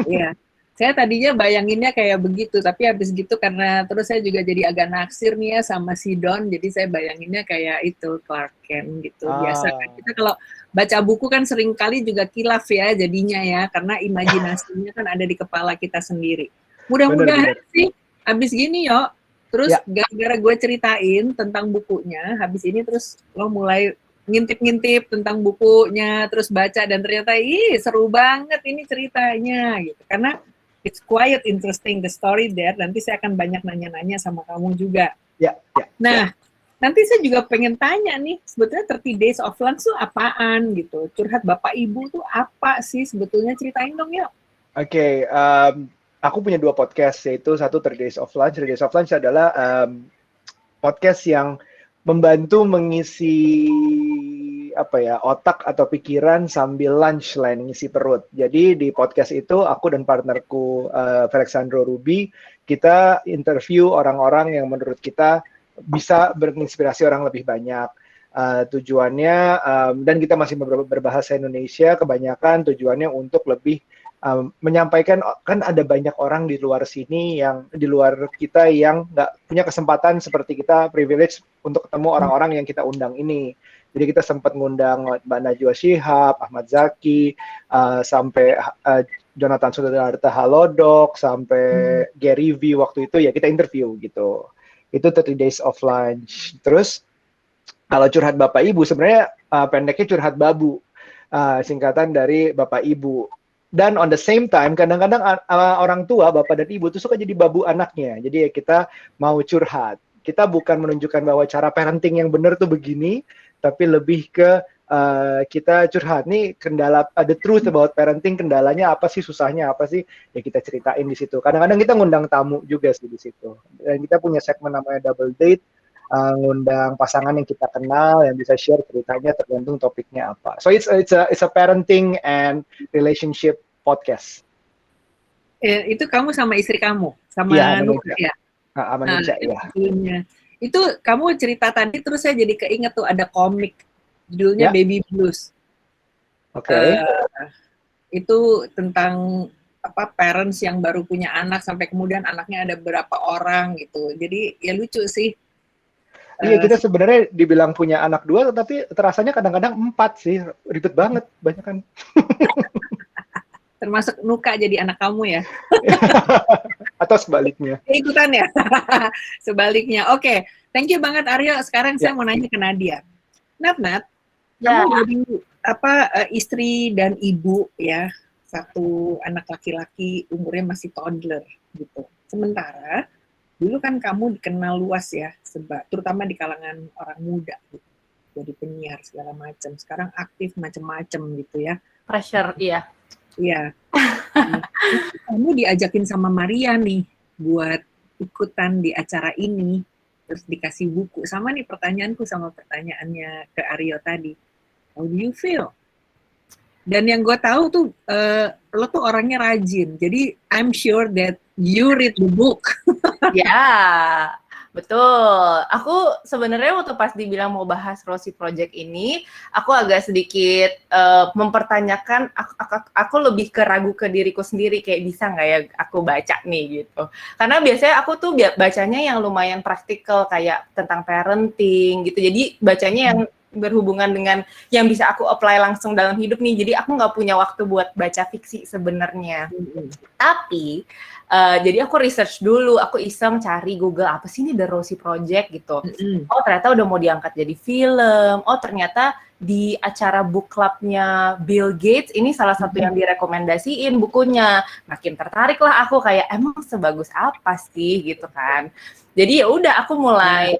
Iya. Saya tadinya bayanginnya kayak begitu, tapi habis gitu karena terus saya juga jadi agak naksir nih ya sama si Don, jadi saya bayanginnya kayak itu Clark Kent gitu. Biasa kan kita kalau baca buku kan sering kali juga kilaf ya jadinya ya, karena imajinasinya kan ada di kepala kita sendiri. Mudah-mudahan sih habis gini yo, terus gara-gara gue ceritain tentang bukunya, habis ini terus lo mulai ngintip-ngintip tentang bukunya, terus baca dan ternyata seru banget ini ceritanya gitu. Karena it's quite interesting the story there. Nanti saya akan banyak nanya-nanya sama kamu juga. Nah, nanti saya juga pengen tanya nih, sebetulnya 30 Days of Lunch itu apaan gitu? Curhat Bapak Ibu tuh apa sih sebetulnya? Ceritain dong yuk. Oke, aku punya 2 podcast, yaitu satu 30 Days of Lunch. 30 Days of Lunch adalah podcast yang membantu mengisi otak atau pikiran sambil lunch lain, ngisi perut. Jadi di podcast itu aku dan partnerku Felixandro Ruby, kita interview orang-orang yang menurut kita bisa menginspirasi orang lebih banyak. Tujuannya, dan kita masih berbahasa Indonesia, kebanyakan tujuannya untuk lebih menyampaikan, kan ada banyak orang di luar sini, yang di luar kita yang nggak punya kesempatan seperti kita, privilege untuk ketemu orang-orang yang kita undang ini. Jadi kita sempat ngundang Mbak Najwa Shihab, Ahmad Zaki, sampai Jonathan Sudarta Halodoc, sampai Gary V waktu itu ya kita interview gitu. Itu 30 Days of Lunch. Terus kalau curhat Bapak Ibu sebenarnya pendeknya curhat babu, singkatan dari Bapak Ibu. Dan on the same time kadang-kadang orang tua Bapak dan Ibu tuh suka jadi babu anaknya. Jadi ya kita mau curhat. Kita bukan menunjukkan bahwa cara parenting yang benar tuh begini, tapi lebih ke kita curhat nih kendala, the truth about parenting, kendalanya apa sih, susahnya apa sih, ya kita ceritain di situ. Kadang-kadang kita ngundang tamu juga sih di situ. Dan kita punya segmen namanya Double Date, ngundang pasangan yang kita kenal yang bisa share ceritanya tergantung topiknya apa. So it's a parenting and relationship podcast. Itu kamu sama istri kamu, sama Nuka ya? Sama Nuka ya. Itu kamu cerita tadi terus saya jadi keinget tuh ada komik judulnya Baby Blues. Oke. Itu tentang parents yang baru punya anak sampai kemudian anaknya ada berapa orang gitu. Jadi ya lucu sih. Iya, kita sebenarnya dibilang punya anak 2, tapi terasanya kadang-kadang 4 sih, ribet banget, banyak kan. Termasuk Nuka jadi anak kamu ya? Atau sebaliknya? Ikutan ya? Sebaliknya. Oke, thank you banget Aryo. Sekarang saya mau nanya ke Nadia. Nat, kamu jadi istri dan ibu ya, satu anak laki-laki umurnya masih toddler gitu. Sementara dulu kan kamu dikenal luas ya, terutama di kalangan orang muda gitu. Jadi penyiar segala macam. Sekarang aktif macam-macam gitu ya. Pressure, iya. Iya. Kamu diajakin sama Maria nih buat ikutan di acara ini, terus dikasih buku. Sama nih pertanyaanku sama pertanyaannya ke Aryo tadi. How do you feel? Dan yang gue tahu tuh lo tuh orangnya rajin. Jadi I'm sure that you read the book. Ya, Betul. Aku sebenarnya waktu pas dibilang mau bahas Rosie Project ini, aku agak sedikit mempertanyakan, aku lebih ragu ke diriku sendiri, kayak bisa nggak ya aku baca nih gitu. Karena biasanya aku tuh bacanya yang lumayan praktikal, kayak tentang parenting gitu. Jadi bacanya yang berhubungan dengan yang bisa aku apply langsung dalam hidup nih. Jadi aku nggak punya waktu buat baca fiksi sebenarnya. Tapi jadi aku research dulu, aku iseng cari Google apa sih ini The Rosie Project gitu. Oh ternyata udah mau diangkat jadi film. Oh ternyata di acara book clubnya Bill Gates ini salah satu yang direkomendasiin bukunya. Makin tertarik lah aku, kayak emang sebagus apa sih gitu kan. Jadi ya udah aku mulai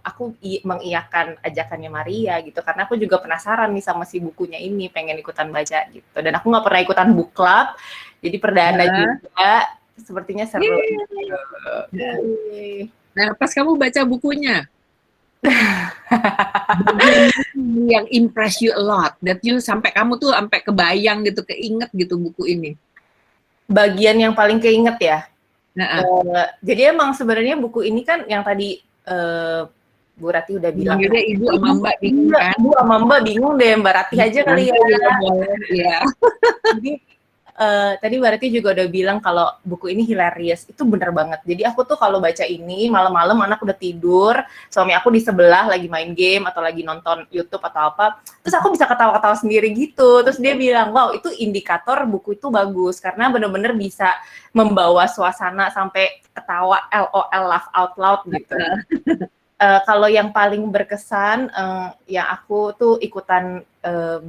aku mengiyakan ajakannya Maria gitu, karena aku juga penasaran nih sama si bukunya ini, pengen ikutan baca gitu. Dan aku nggak pernah ikutan book club, jadi perdana juga, sepertinya seru. Nah, pas kamu baca bukunya, yang impress you a lot, that you sampai kamu tuh sampai kebayang gitu, keinget gitu buku ini. Bagian yang paling keinget ya. Nah, jadi emang sebenarnya buku ini kan yang tadi Bu Rati udah bilang. Jadi Ibu sama Mbak bingung kan? Ibu sama Mbak bingung deh, Mbak Rati aja kali ya. Iya. Jadi tadi Mbak Rati juga udah bilang kalau buku ini hilarious, itu bener banget. Jadi aku tuh kalau baca ini malam-malam anak udah tidur, suami aku di sebelah lagi main game atau lagi nonton YouTube atau apa, terus aku bisa ketawa-ketawa sendiri gitu. Terus dia bilang, wow itu indikator buku itu bagus karena bener-bener bisa membawa suasana sampai ketawa LOL, laugh out loud gitu. Kalau yang paling berkesan, yang aku tuh ikutan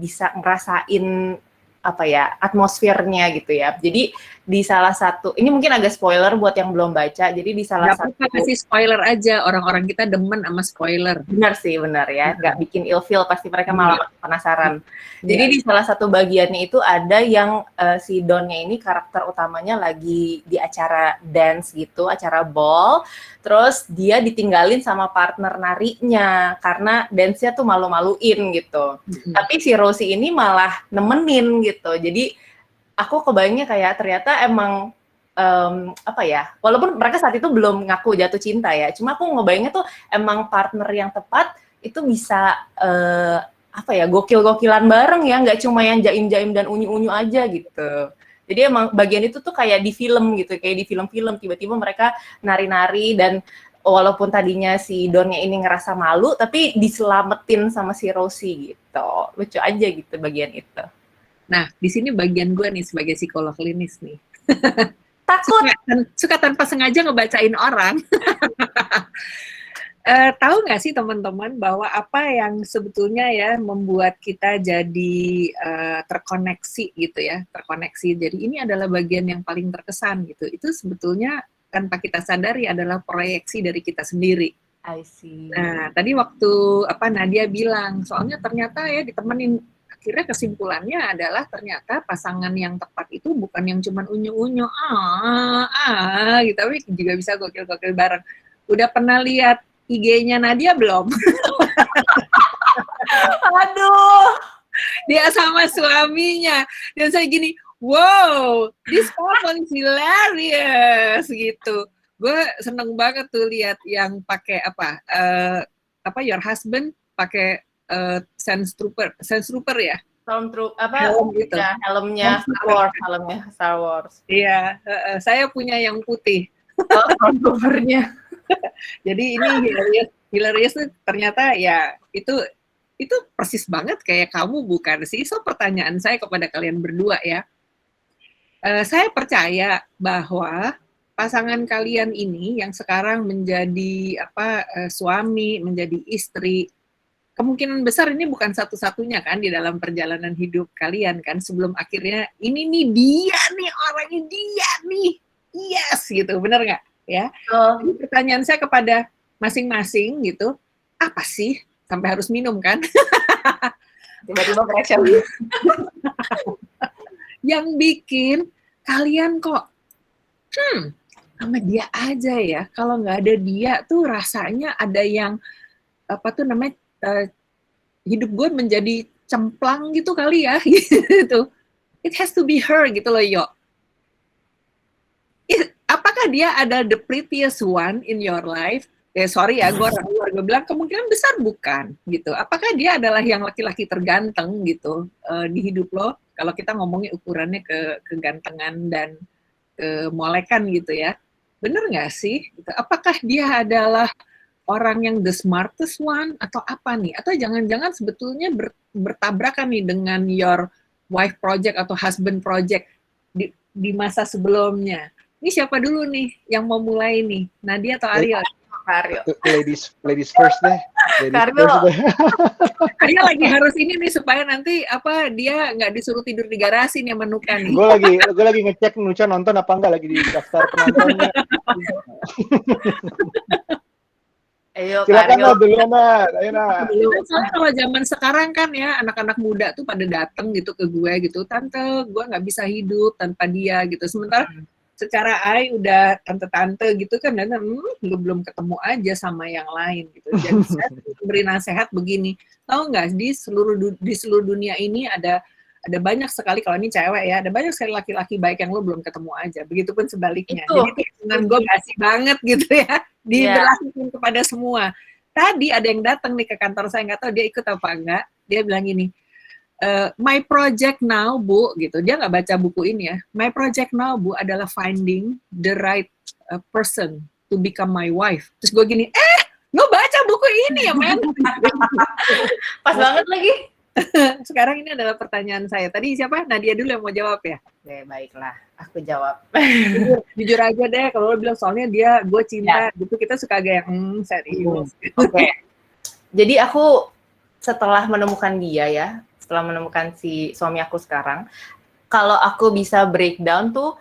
bisa ngerasain apa ya, atmosfernya gitu ya. Jadi di salah satu, ini mungkin agak spoiler buat yang belum baca, jadi di salah satu... Gak apa-apa, kasih spoiler aja, orang-orang kita demen sama spoiler. Benar sih, benar ya, nggak bikin ilfeel, pasti mereka malah penasaran. Jadi di salah satu bagiannya itu ada yang si Donnya ini, karakter utamanya lagi di acara dance gitu, acara ball, terus dia ditinggalin sama partner narinya, karena dance-nya tuh malu-maluin gitu. Tapi si Rosie ini malah nemenin gitu, jadi aku kebayangnya kayak ternyata emang apa ya, walaupun mereka saat itu belum ngaku jatuh cinta ya, cuma aku ngebayangnya tuh emang partner yang tepat itu bisa apa ya, gokil-gokilan bareng ya, nggak cuma yang jaim-jaim dan unyu-unyu aja gitu. Jadi emang bagian itu tuh kayak di film gitu, kayak di film-film tiba-tiba mereka nari-nari dan walaupun tadinya si Donnya ini ngerasa malu, tapi diselamatin sama si Rosie gitu. Lucu aja gitu bagian itu. Nah, di sini bagian gue nih sebagai psikolog klinis nih. Takut. Suka tanpa sengaja ngebacain orang. Tahu nggak sih teman-teman bahwa apa yang sebetulnya ya membuat kita jadi terkoneksi gitu ya, terkoneksi. Jadi ini adalah bagian yang paling terkesan gitu. Itu sebetulnya tanpa kita sadari adalah proyeksi dari kita sendiri. I see. Nah, tadi waktu Nadia bilang, soalnya ternyata ya ditemenin, akhirnya kesimpulannya adalah ternyata pasangan yang tepat itu bukan yang cuman unyu-unyu gitu, tapi juga bisa gokil-gokil bareng. Udah pernah lihat IG-nya Nadia belum? Aduh, dia sama suaminya, dan saya gini, wow, this couple is hilarious gitu. Gue seneng banget tuh lihat yang pakai your husband pakai sense trooper ya. helm gitu. Ya, helmnya Star Wars. Iya, saya punya yang putih. Stormtroopernya. Jadi ini hilarious tuh ternyata ya itu persis banget kayak kamu bukan sih? So pertanyaan saya kepada kalian berdua ya. Saya percaya bahwa pasangan kalian ini yang sekarang menjadi suami, menjadi istri, kemungkinan besar ini bukan satu-satunya kan di dalam perjalanan hidup kalian kan, sebelum akhirnya ini nih dia nih orangnya, dia nih, yes gitu, bener nggak ya? Jadi pertanyaan saya kepada masing-masing gitu, apa sih sampai harus minum kan? Tiba-tiba reaction. Yang bikin kalian kok sama dia aja ya, kalau nggak ada dia tuh rasanya ada yang hidup gue menjadi cemplang gitu kali ya, gitu. It has to be her gitu loh, Yo. Apakah dia ada the prettiest one in your life? sorry ya, gue orang luar, gue bilang kemungkinan besar bukan gitu. Apakah dia adalah yang laki-laki terganteng gitu di hidup lo? Kalau kita ngomongin ukurannya kegantengan dan kemolekan gitu ya, bener nggak sih? Gitu. Apakah dia adalah orang yang the smartest one atau apa nih? Atau jangan-jangan sebetulnya bertabrakan nih dengan your wife project atau husband project di masa sebelumnya? Ini siapa dulu nih yang mau mulai nih? Nadia atau Aryo? Aryo. Ladies first deh. Aryo. Aryo lagi harus ini nih supaya nanti dia nggak disuruh tidur di garasi nih sama Nuka nih. Gue lagi ngecek Nucha nonton apa enggak, lagi di daftar penontonnya. Ayo, Silakan Aryo. lah duluan, ayo nah. Soalnya kalau zaman sekarang kan ya anak-anak muda tuh pada datang gitu ke gue gitu, tante gue nggak bisa hidup tanpa dia gitu. Sementara secara udah tante-tante gitu kan, dan lu belum ketemu aja sama yang lain gitu. Jadi saya beri nasihat begini, tahu nggak di seluruh dunia ini ada banyak sekali, kalau ini cewek ya, ada banyak sekali laki-laki baik yang lu belum ketemu aja. Begitupun sebaliknya. Itu. Jadi dengan gue basi banget gitu ya, diberlakukan kepada semua. Tadi ada yang datang nih ke kantor saya, nggak tahu dia ikut apa enggak. Dia bilang gini, my project now, Bu, gitu. Dia nggak baca buku ini ya. My project now, Bu, adalah finding the right person to become my wife. Terus gue gini, lo baca buku ini ya, men? Pas banget lagi. Sekarang ini adalah pertanyaan saya. Tadi siapa? Nadia dulu yang mau jawab ya? Oke, baiklah. Aku jawab. Jujur aja deh, kalau lo bilang soalnya gue cinta, gitu kita suka agak yang serius. Oke. Jadi aku setelah menemukan dia ya, setelah menemukan si suami aku sekarang, kalau aku bisa breakdown tuh,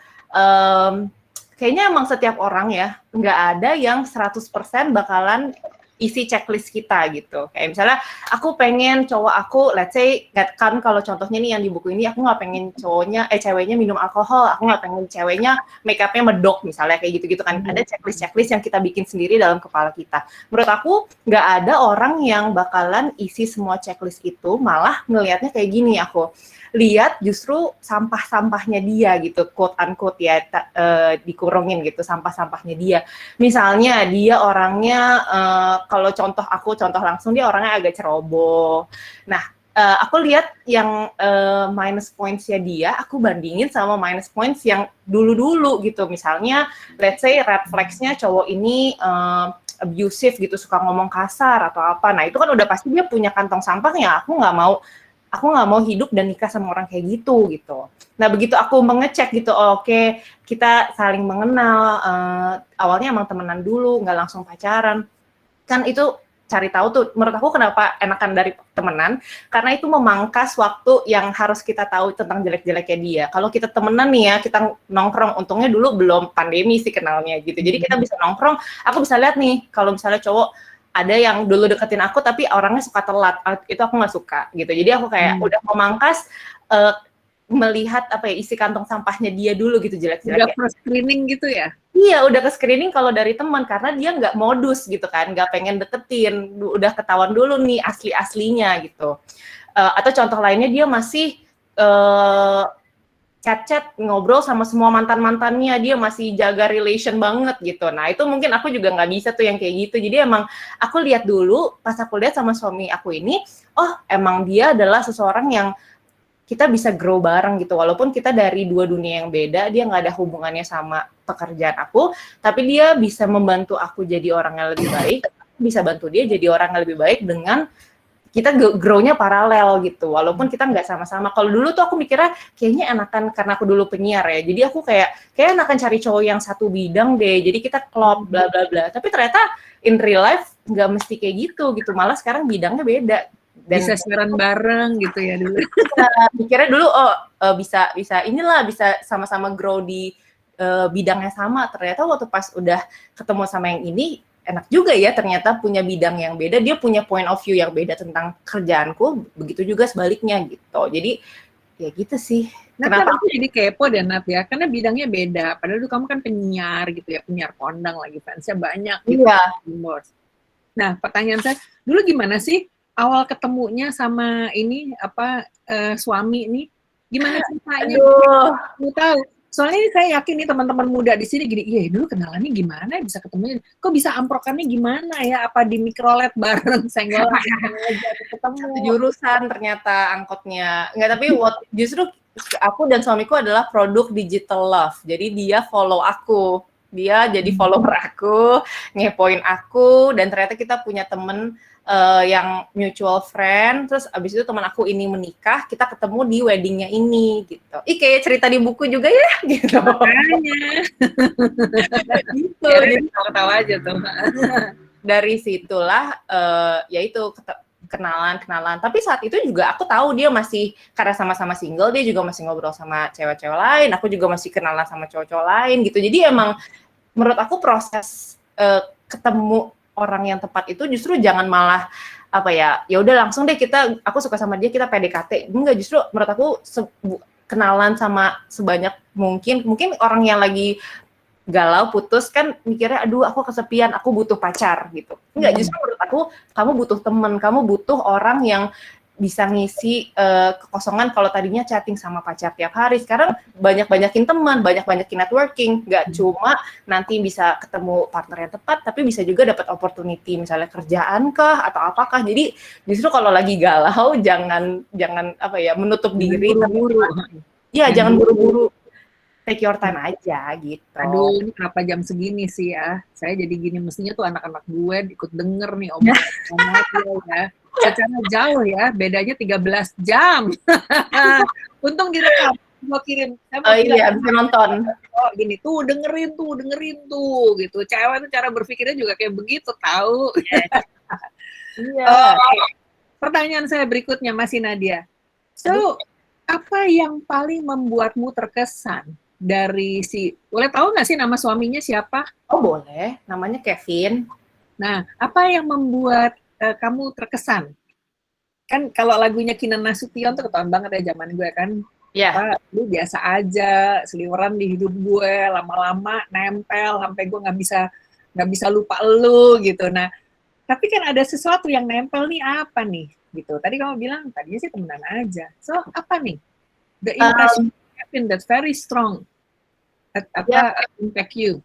kayaknya emang setiap orang ya, nggak ada yang 100% bakalan isi checklist kita gitu. Kayak misalnya aku pengen cowok aku, let's say, kan kalau contohnya nih yang di buku ini, aku nggak pengen ceweknya minum alkohol, aku nggak pengen ceweknya make up-nya medok misalnya, kayak gitu-gitu kan. Ada checklist yang kita bikin sendiri dalam kepala kita. Menurut aku, nggak ada orang yang bakalan isi semua checklist itu, malah ngelihatnya kayak gini aku. Lihat justru sampah-sampahnya dia gitu, quote-unquote ya, dikurungin gitu, sampah-sampahnya dia. Misalnya dia orangnya, kalau contoh langsung, dia orangnya agak ceroboh. Nah, aku lihat yang minus points-nya dia, aku bandingin sama minus points yang dulu-dulu gitu. Misalnya, let's say red flags-nya cowok ini abusive gitu, suka ngomong kasar atau apa. Nah, itu kan udah pasti dia punya kantong sampahnya. Aku nggak mau hidup dan nikah sama orang kayak gitu. Nah, begitu aku mengecek gitu, oke, kita saling mengenal, awalnya emang temenan dulu, nggak langsung pacaran. Kan itu cari tahu tuh, menurut aku kenapa enakan dari temenan, karena itu memangkas waktu yang harus kita tahu tentang jelek-jeleknya dia. Kalau kita temenan nih ya, kita nongkrong, untungnya dulu belum pandemi sih kenalnya gitu, jadi kita bisa nongkrong, aku bisa lihat nih, kalau misalnya cowok, ada yang dulu deketin aku tapi orangnya suka telat, itu aku nggak suka gitu. Jadi aku kayak udah memangkas melihat isi kantong sampahnya dia dulu gitu, jelek-jeleknya. Udah first screening gitu ya? Iya, udah ke screening kalau dari teman, karena dia nggak modus gitu kan, nggak pengen deketin, udah ketahuan dulu nih asli-aslinya gitu. Atau contoh lainnya, dia masih chat-chat, ngobrol sama semua mantan-mantannya, dia masih jaga relation banget gitu. Nah, itu mungkin aku juga nggak bisa tuh yang kayak gitu. Jadi emang aku lihat dulu, pas aku lihat sama suami aku ini, emang dia adalah seseorang yang kita bisa grow bareng gitu. Walaupun kita dari dua dunia yang beda, dia nggak ada hubungannya sama pekerjaan aku, tapi dia bisa membantu aku jadi orang yang lebih baik, bisa bantu dia jadi orang yang lebih baik dengan kita grow-nya paralel gitu, walaupun kita nggak sama-sama. Kalau dulu tuh aku mikirnya kayaknya enakan, karena aku dulu penyiar ya, jadi aku kayak enakan cari cowok yang satu bidang deh, jadi kita klop bla bla bla. Tapi ternyata in real life nggak mesti kayak gitu, malah sekarang bidangnya beda. Dan bisa siaran bareng gitu ya dulu. Mikirnya dulu bisa bisa sama-sama grow di bidangnya sama. Ternyata waktu pas udah ketemu sama yang ini, enak juga ya, ternyata punya bidang yang beda, dia punya point of view yang beda tentang kerjaanku, begitu juga sebaliknya gitu. Jadi ya gitu sih. Nah, kenapa aku jadi kepo deh, Nat ya? Karena bidangnya beda. Padahal dulu kamu kan penyiar gitu ya, penyiar kondang lagi, fansnya banyak gitu. Iya. Nah, pertanyaan saya, dulu gimana sih awal ketemunya sama ini suami ini? Gimana ceritanya? Mau tahu? Soalnya ini saya yakin nih teman-teman muda di sini gini, iya dulu kenalannya gimana ya bisa ketemu, kok bisa amprokannya gimana ya, apa di mikrolet bareng senggol ketemu. Satu jurusan ternyata angkotnya. Enggak, tapi justru aku dan suamiku adalah produk digital love. Jadi dia follow aku. Dia jadi follower aku, ngepoin aku, dan ternyata kita punya temen yang mutual friend, terus abis itu teman aku ini menikah, kita ketemu di weddingnya ini, gitu. Kayak cerita di buku juga ya, gitu. Makanya. Gitu. Jadi tahu-tahu aja tuh. Dari situlah, yaitu kenalan. Tapi saat itu juga aku tahu dia masih, karena sama-sama single, dia juga masih ngobrol sama cewek-cewek lain, aku juga masih kenalan sama cowok-cowok lain, gitu. Jadi emang, menurut aku proses ketemu orang yang tepat itu justru jangan malah ya udah langsung deh aku suka sama dia, kita PDKT. Enggak, justru menurut aku kenalan sama sebanyak mungkin orang yang lagi galau putus kan mikirnya aduh aku kesepian, aku butuh pacar gitu. Enggak, justru menurut aku kamu butuh teman, kamu butuh orang yang bisa ngisi kekosongan kalau tadinya chatting sama pacar tiap hari. Sekarang banyak-banyakin teman, banyak-banyakin networking. Nggak cuma nanti bisa ketemu partner yang tepat, tapi bisa juga dapat opportunity, misalnya kerjaan kah atau apakah. Jadi justru kalau lagi galau jangan menutup diri. Jangan buru-buru. Take your time aja gitu. Aduh, ini kenapa jam segini sih ya? Saya jadi gini, mestinya tuh anak-anak gue ikut denger nih omongan ya. Secara jauh ya, bedanya 13 jam. Untung direkam, gue kirim. Iya, bisa nonton. Oh, gini, dengerin tuh, gitu. Cewek tuh cara berpikirnya juga kayak begitu, tahu. Iya. Pertanyaan saya berikutnya, masih Nadia. So, apa yang paling membuatmu terkesan dari boleh tahu nggak sih nama suaminya siapa? Oh boleh, namanya Kevin. Nah, apa yang membuat kamu terkesan? Kan kalau lagunya Kinan Nasution tuh ketahuan banget ya zaman gue kan. Iya. Lu biasa aja, seliweran di hidup gue, lama-lama nempel sampai gue nggak bisa lupa lu gitu. Nah, tapi kan ada sesuatu yang nempel nih, apa nih? Gitu. Tadi kamu bilang tadinya sih temenan aja. So, apa nih? The impression Kevin that's very strong. Impact you?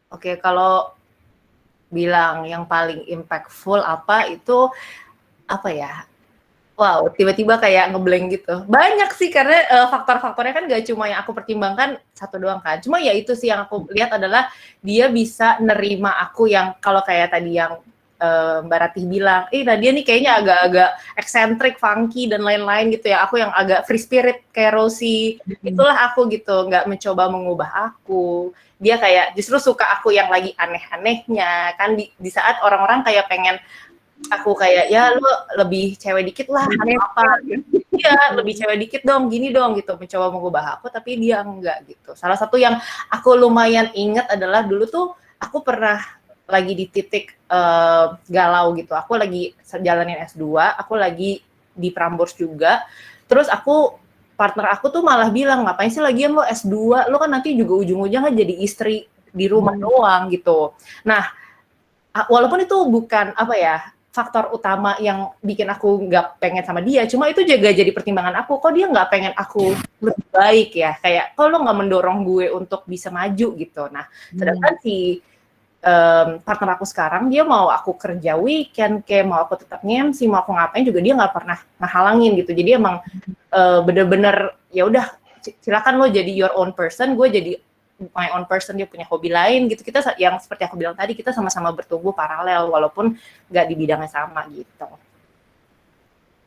Oke, kalau bilang yang paling impactful itu wow, tiba-tiba kayak ngeblank gitu. Banyak sih karena faktor-faktornya kan gak cuma yang aku pertimbangkan satu doang kan. Cuma ya itu sih yang aku lihat adalah dia bisa nerima aku yang kalau kayak tadi yang Mbak Ratih bilang, Nadia nih kayaknya agak-agak eksentrik, funky dan lain-lain gitu ya. Aku yang agak free spirit kayak Rosie. Itulah aku gitu, nggak mencoba mengubah aku. Dia kayak justru suka aku yang lagi aneh-anehnya kan di saat orang-orang kayak pengen aku kayak ya lu lebih cewek dikit lah atau apa. Iya, lebih cewek dikit dong, gini dong gitu, mencoba mengubah aku tapi dia enggak gitu. Salah satu yang aku lumayan ingat adalah dulu tuh aku pernah lagi di titik galau gitu. Aku lagi jalanin S2, aku lagi di Prambors juga. Terus partner aku tuh malah bilang, ngapain sih lagian lo S2? Lo kan nanti juga ujung-ujungnya jadi istri di rumah doang gitu. Nah, walaupun itu bukan faktor utama yang bikin aku nggak pengen sama dia, cuma itu juga jadi pertimbangan aku, kok dia nggak pengen aku lebih baik ya, kayak kok lo nggak mendorong gue untuk bisa maju gitu. Nah, sedangkan si partner aku sekarang, dia mau aku kerja weekend, kayak mau aku tetap nge-MC, mau aku ngapain juga dia nggak pernah ngehalangin gitu. Jadi emang bener-bener ya udah silakan lo jadi your own person, gue jadi my own person, dia punya hobi lain gitu. Kita yang seperti aku bilang tadi, kita sama-sama bertumbuh paralel walaupun nggak di bidangnya sama gitu.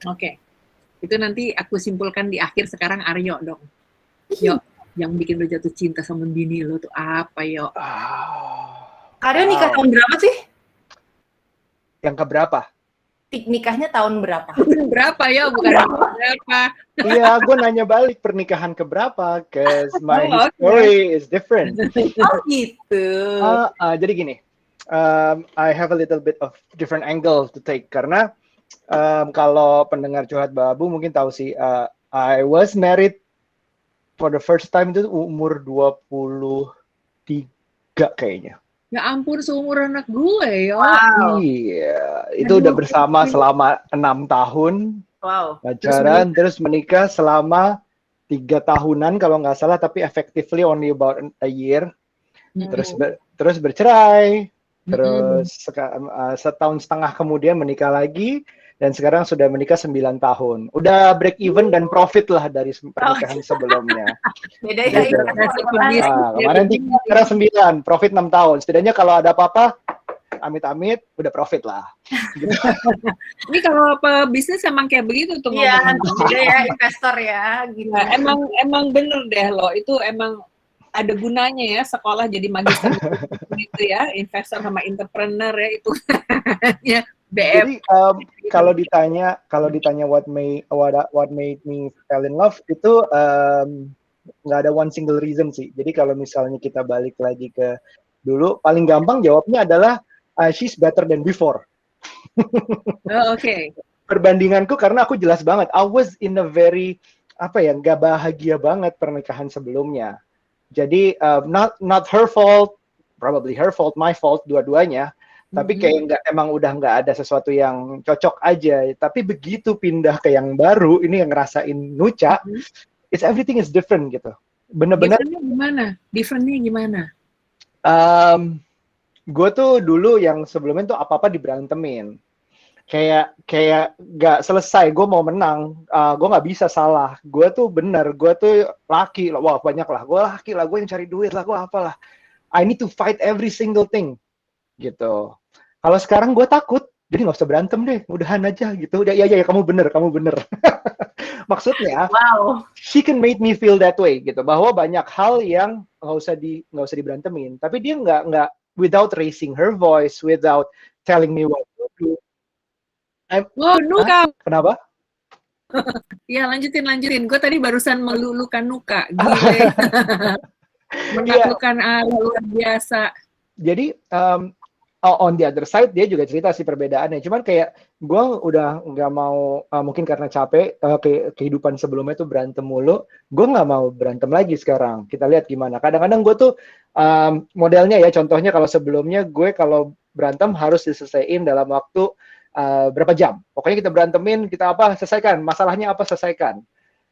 Oke. Itu nanti aku simpulkan di akhir. Sekarang Aryo dong. Yo, yang bikin lo jatuh cinta sama bini lo tuh apa, Yo? Aryo nikah tahun berapa sih? Yang keberapa? Nikahnya tahun berapa? Berapa ya, bukan berapa. Iya, gue nanya balik pernikahan keberapa, cause my story is different. Oh gitu. Jadi gini, I have a little bit of different angle to take karena kalau pendengar curhat Babu mungkin tahu sih, I was married for the first time itu umur 23 kayaknya. Ya ampun, seumur anak gue, Yo. Wow. Iya, itu udah bersama selama 6 tahun. Wow. Pacaran, terus menikah selama 3 tahunan kalau nggak salah, tapi effectively only about a year. Terus bercerai, terus setahun setengah kemudian menikah lagi, dan sekarang sudah menikah 9 tahun. Udah break even dan profit lah dari pernikahan sebelumnya. Beda ya. Gitu. Kemarin 3, sekarang 9, profit 6 tahun. Setidaknya kalau ada apa-apa, amit-amit, udah profit lah. Ini kalau pebisnis emang kayak begitu tuh Iya, ngomong. beda ya investor ya. Gitu. Nah, emang bener deh loh, itu emang ada gunanya ya sekolah jadi magister gitu ya, investor sama entrepreneur ya itu. Ya, BF. Jadi kalau ditanya what made me fall in love itu nggak ada one single reason sih. Jadi kalau misalnya kita balik lagi ke dulu, paling gampang jawabnya adalah she's better than before. Oke. Perbandinganku karena aku jelas banget, I was in a very nggak bahagia banget pernikahan sebelumnya. Jadi not her fault, probably her fault, my fault, dua-duanya. Tapi kayak emang udah nggak ada sesuatu yang cocok aja. Tapi begitu pindah ke yang baru, ini yang ngerasain Nucha, everything is different gitu. Bener-bener. Differentnya gimana? Gue tuh dulu yang sebelumnya tuh apa-apa diberantemin. Kayak nggak selesai, gue mau menang, gue nggak bisa salah. Gue tuh bener, gue tuh laki, wah banyak lah, gue laki lah, gue yang cari duit lah, gue apalah. I need to fight every single thing. Gitu. Kalau sekarang gue takut, jadi nggak usah berantem deh, udahan aja gitu. Udah, ya kamu bener. Maksudnya, she can make me feel that way gitu, bahwa banyak hal yang nggak usah diberantemin. Tapi dia nggak without raising her voice, without telling me what to do. Nuka. Kenapa? Ya lanjutin. Gue tadi barusan melulukan Nuka, gile. Menaklukkan luar biasa. Jadi on the other side dia juga cerita sih perbedaannya. Cuman kayak gue udah nggak mau, mungkin karena capek kehidupan sebelumnya tuh berantem mulu. Gue nggak mau berantem lagi sekarang. Kita lihat gimana. Kadang-kadang gue tuh modelnya ya, contohnya kalau sebelumnya gue kalau berantem harus diselesaikan dalam waktu berapa jam. Pokoknya kita berantemin, kita selesaikan. Masalahnya apa, selesaikan.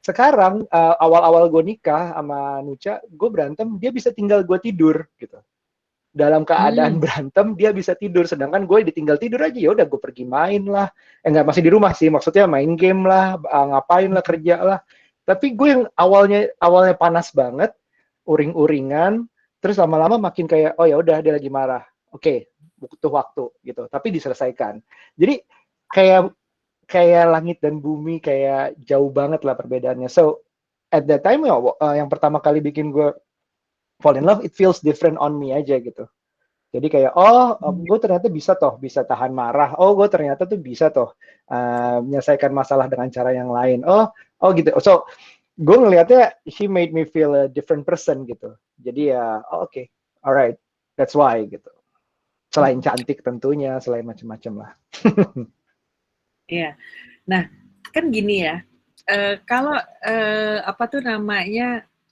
Sekarang awal-awal gue nikah sama Nucha, gue berantem, dia bisa tinggal gue tidur gitu. Dalam keadaan berantem dia bisa tidur, sedangkan gue ditinggal tidur aja, ya udah gue pergi main lah, masih di rumah sih, maksudnya main game lah, ngapain lah, kerja lah. Tapi gue yang awalnya panas banget, uring-uringan, terus lama-lama makin kayak oh ya udah dia lagi marah, oke, butuh waktu gitu, tapi diselesaikan. Jadi kayak langit dan bumi, kayak jauh banget lah perbedaannya. So at that time yang pertama kali bikin gue fall in love, it feels different on me aja gitu. Jadi kayak gue ternyata bisa tahan marah. Gue ternyata tuh bisa menyelesaikan masalah dengan cara yang lain. Gitu. So gue ngelihatnya she made me feel a different person gitu. Jadi ya okay, alright, that's why gitu. Selain cantik tentunya, selain macam-macam lah. Iya. Nah kan gini ya. Kalau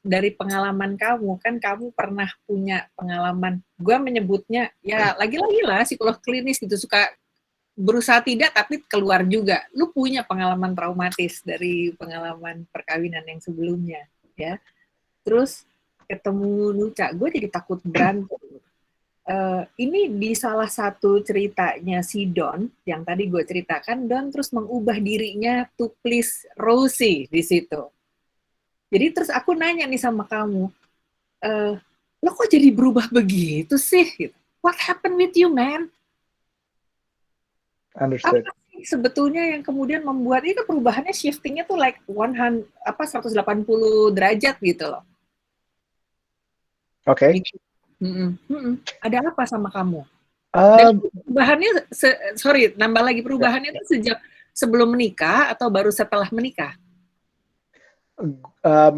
dari pengalaman kamu, kan kamu pernah punya pengalaman, gue menyebutnya, ya lagi-lagi lah psikolog klinis gitu, suka berusaha tidak, tapi keluar juga. Lu punya pengalaman traumatis dari pengalaman perkawinan yang sebelumnya, ya. Terus ketemu Nucha, gue jadi takut berantem. Ini di salah satu ceritanya si Don, yang tadi gue ceritakan, Don terus mengubah dirinya to please Rosie di situ. Jadi terus aku nanya nih sama kamu, lo kok jadi berubah begitu sih? What happened with you, man? Understood. Apa sih sebetulnya yang kemudian membuat itu perubahannya, shiftingnya tuh like 180 derajat gitu loh. Oke. Ada apa sama kamu? Dan perubahannya, nambah lagi perubahannya itu sejak sebelum menikah atau baru setelah menikah?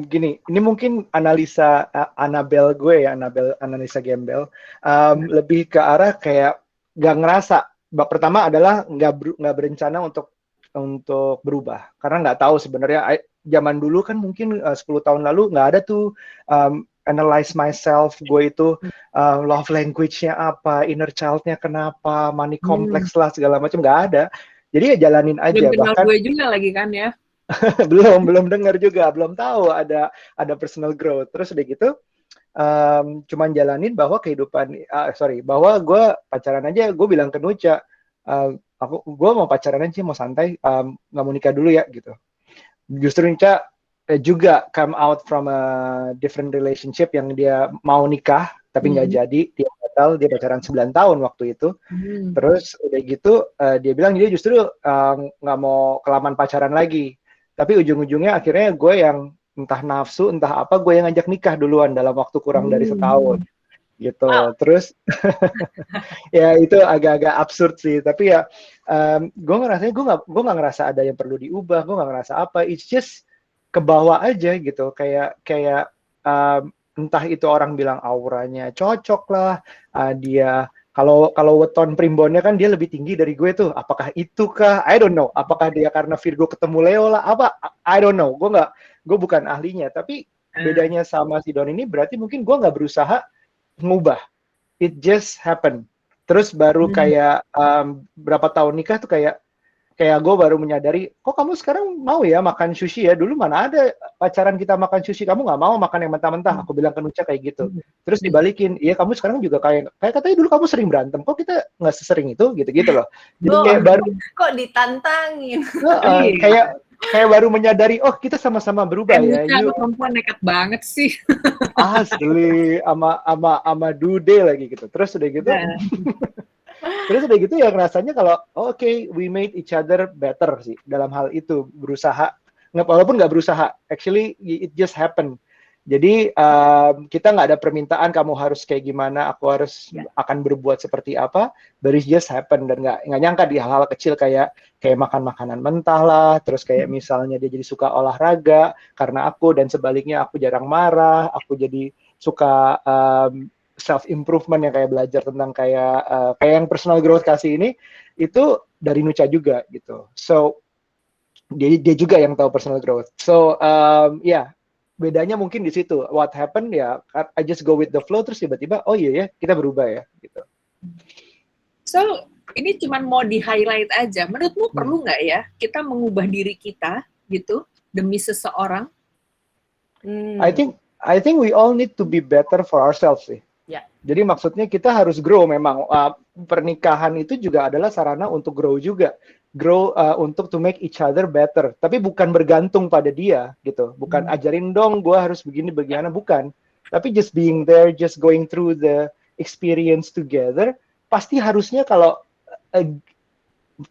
Gini, ini mungkin analisa Annabelle gue ya, analisa gembel, lebih ke arah kayak nggak ngerasa. Pertama adalah nggak berencana untuk berubah, karena nggak tahu sebenarnya. Zaman dulu kan mungkin 10 tahun lalu nggak ada tuh analyze myself, gue itu love language-nya apa, inner child-nya kenapa, money complex lah segala macam, nggak ada. Jadi ya jalanin aja. Dan kenal bahkan gue juga lagi kan ya. belum dengar juga, belum tahu ada personal growth. Terus udah gitu, cuman jalanin bahwa bahwa gue pacaran aja. Gue bilang ke Nucha, gue mau pacaran aja, mau santai, nggak mau nikah dulu ya gitu. Justru Nucha juga come out from a different relationship yang dia mau nikah tapi nggak jadi, dia batal, dia pacaran 9 tahun waktu itu. Terus udah gitu dia bilang dia justru nggak mau kelamaan pacaran lagi, tapi ujung-ujungnya akhirnya gue yang entah nafsu entah apa, gue yang ngajak nikah duluan dalam waktu kurang dari setahun gitu. Terus ya itu agak-agak absurd sih, tapi ya gue ngerasanya gue nggak ngerasa ada yang perlu diubah, gue nggak ngerasa apa, it's just ke bawah aja gitu, kayak entah itu orang bilang auranya cocok lah, dia kalau weton primbonnya kan dia lebih tinggi dari gue tuh, apakah itu kah? I don't know. Apakah dia karena Virgo ketemu Leo lah? Apa? I don't know. Gue bukan ahlinya. Tapi bedanya sama si Don ini berarti mungkin gue nggak berusaha ngubah. It just happen. Terus baru kayak berapa tahun nikah tuh kayak gue baru menyadari, kok kamu sekarang mau ya makan sushi ya? Dulu mana ada pacaran kita makan sushi, kamu nggak mau makan yang mentah-mentah. Aku bilang ke Nucha kayak gitu. Terus dibalikin, iya kamu sekarang juga kayak katanya dulu kamu sering berantem, kok kita nggak sesering itu, gitu-gitu loh. Jadi kayak baru kok ditantangin. kayak baru menyadari, oh kita sama-sama berubah ya. Nucha perempuan nekat banget sih. Asli, ama dude lagi gitu. Terus udah gitu. Terus udah gitu ya rasanya kalau okay, we made each other better sih dalam hal itu, berusaha, walaupun nggak berusaha, actually it just happen. Jadi kita nggak ada permintaan kamu harus kayak gimana, aku harus akan berbuat seperti apa, but it just happen. Dan nggak nyangka di hal-hal kecil kayak makan makanan mentah lah, terus kayak misalnya dia jadi suka olahraga karena aku, dan sebaliknya aku jarang marah, aku jadi suka self improvement yang kayak belajar tentang kayak yang personal growth kasih ini, itu dari Nucha juga gitu. So dia juga yang tahu personal growth. So bedanya mungkin di situ. What happened ya, I just go with the flow, terus tiba-tiba oh iya ya kita berubah ya gitu. So ini cuma mau di highlight aja. Menurutmu perlu nggak ya kita mengubah diri kita gitu demi seseorang? I think we all need to be better for ourselves sih. Jadi maksudnya kita harus grow memang. Pernikahan itu juga adalah sarana untuk grow juga. Grow untuk to make each other better. Tapi bukan bergantung pada dia gitu. Bukan ajarin dong gue harus begini bagaimana, bukan. Tapi just being there, just going through the experience together. Pasti harusnya kalau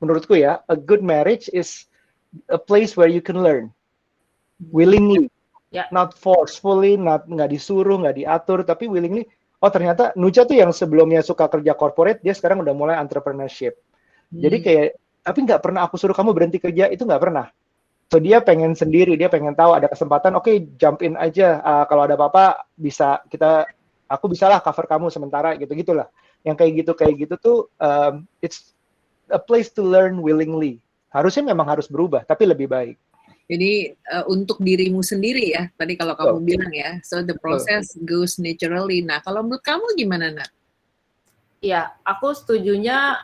menurutku ya, a good marriage is a place where you can learn willingly. Not forcefully, nggak disuruh, nggak diatur, tapi willingly. Oh ternyata Nucha tuh yang sebelumnya suka kerja corporate, dia sekarang udah mulai entrepreneurship. Jadi kayak, tapi nggak pernah aku suruh kamu berhenti kerja, itu nggak pernah. So dia pengen sendiri, dia pengen tahu ada kesempatan, oke, jump in aja. Kalau ada apa-apa bisa aku bisalah cover kamu sementara gitu-gitulah. Yang kayak gitu tuh, it's a place to learn willingly. Harusnya memang harus berubah, tapi lebih baik. Jadi untuk dirimu sendiri ya, tadi kalau kamu bilang ya, so the process goes naturally. Nah, kalau menurut kamu gimana, Nat? Ya, aku setujunya